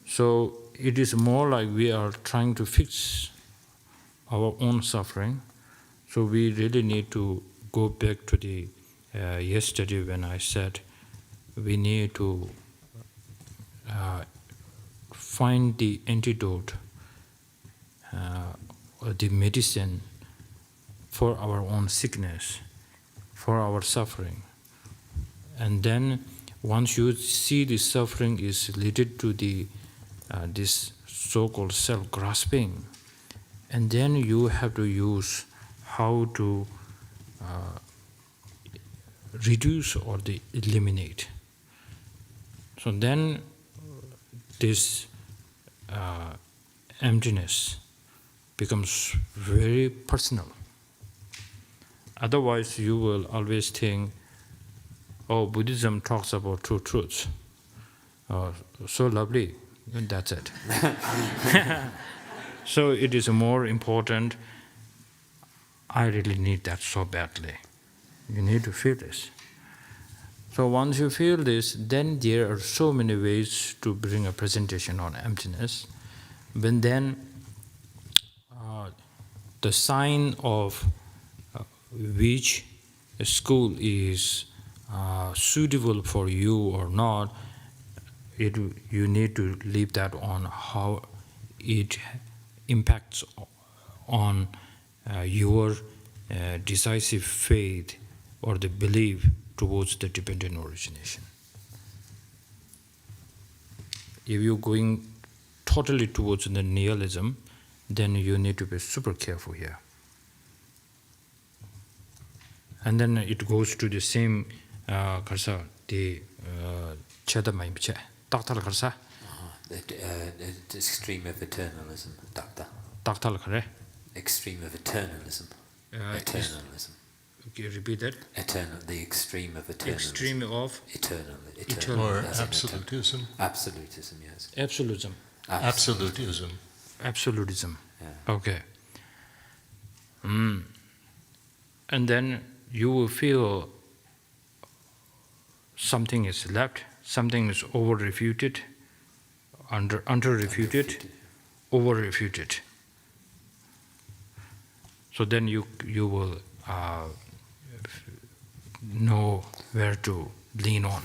So it is more like we are trying to fix our own suffering. So we really need to go back to the yesterday when I said we need to find the antidote or the medicine for our own sickness, for our suffering. And then once you see the suffering is related to the this so-called self-grasping, and then you have to use how to reduce or eliminate. So then this emptiness becomes very personal. Otherwise, you will always think, oh, Buddhism talks about two truths. So lovely, and that's it. So it is more important. I really need that so badly. You need to feel this. So once you feel this, then there are so many ways to bring a presentation on emptiness. But then the sign of which school is suitable for you or not, you need to leave that on how it impacts on your decisive faith or the belief towards the dependent origination. If you're going totally towards the nihilism, then you need to be super careful here. And then it goes to the same karsa, the chedamai mche, taktal karsa. The extreme of eternalism, dakta. Taktal kare. Extreme of eternalism. Eternalism. Okay, repeat that. The extreme of eternalism. Extreme of Eternal. Or absolutism. Absolutism, yes. absolutism. Absolutism. Absolutism. Yeah. Okay. And then you will feel something is left, something is over-refuted, under-refuted, over-refuted. So then you will know where to lean on.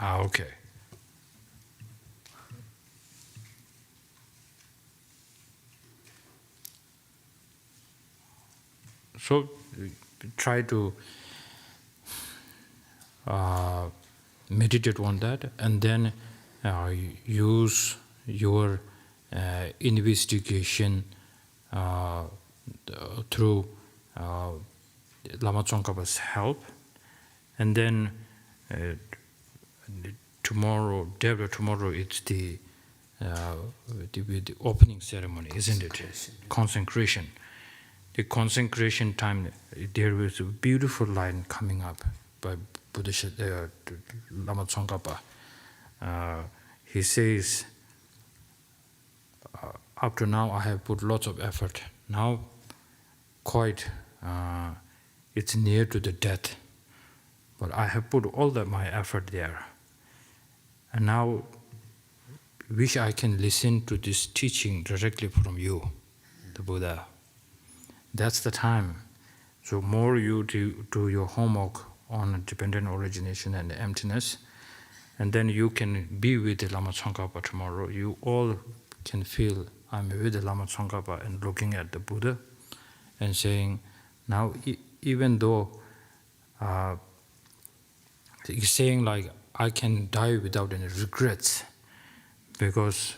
Okay. So try to meditate on that, and then use your investigation through Lama Tsongkhapa's help, and then tomorrow it's the opening ceremony, isn't it? Consecration. The consecration time, there was a beautiful line coming up by Buddhist Lama Tsongkhapa. He says, up to now I have put lots of effort. Now, quite, it's near to the death. But I have put all my effort there. And now, wish I can listen to this teaching directly from you, the Buddha. That's the time. So more you do your homework on dependent origination and emptiness, and then you can be with the Lama Tsongkhapa tomorrow. You all can feel I'm with the Lama Tsongkhapa and looking at the Buddha and saying, now even though he's saying like, I can die without any regrets because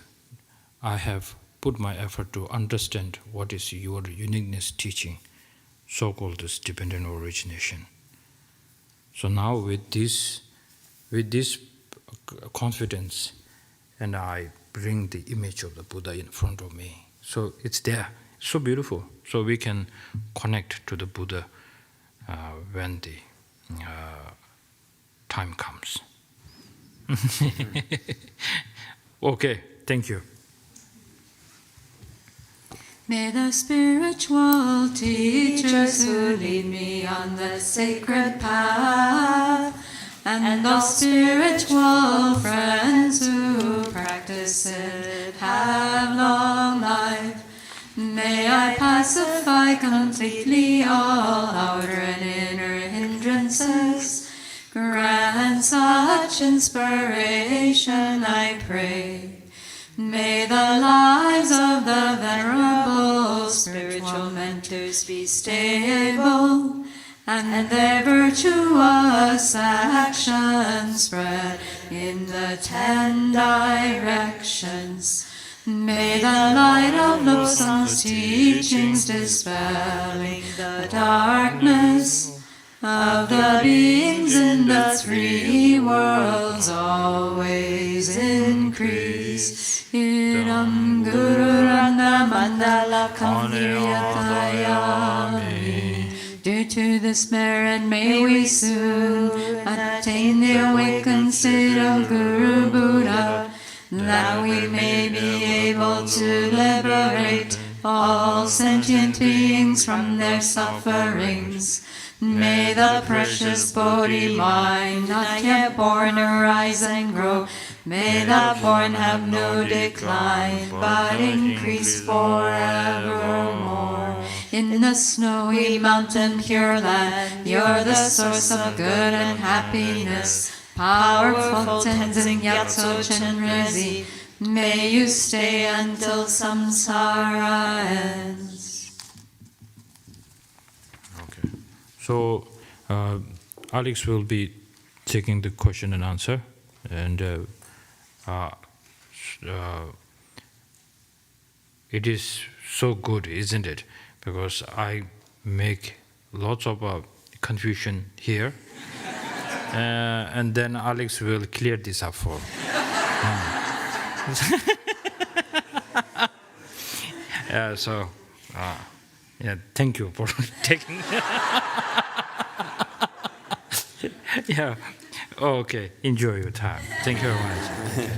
I have put my effort to understand what is your uniqueness teaching, so-called this dependent origination. So now with this confidence, and I bring the image of the Buddha in front of me. So it's there, so beautiful. So we can connect to the Buddha when the time comes. Okay, thank you. May the spiritual teachers who lead me on the sacred path, and the spiritual friends who practice it, have long life. May I pacify completely all outer and inner hindrances. Grant such inspiration, I pray. May the lives of the venerable spiritual mentors be stable, and their virtuous actions spread in the 10 directions. May the light of Lobsang's teachings dispelling the darkness of the beings in the 3 worlds always increase. Idam Guru Randa Mandala Kamniyatayami. Due to this merit, may we soon attain the awakened state of Guru Buddha, that we may be able to liberate all sentient beings from their sufferings. May the precious Bodhi mind, not yet born, arise and grow. May the born have no decline, but increase forevermore. In the snowy mountain pure land, you're the source of good and happiness. Powerful Tenzin Gyatso Chenrezi, may you stay until samsara ends. Okay. So, Alex will be taking the question and answer, and it is so good, isn't it? Because I make lots of confusion here, and then Alex will clear this up for. So, yeah, thank you for taking. Yeah, okay. Enjoy your time. Thank you very much. Okay.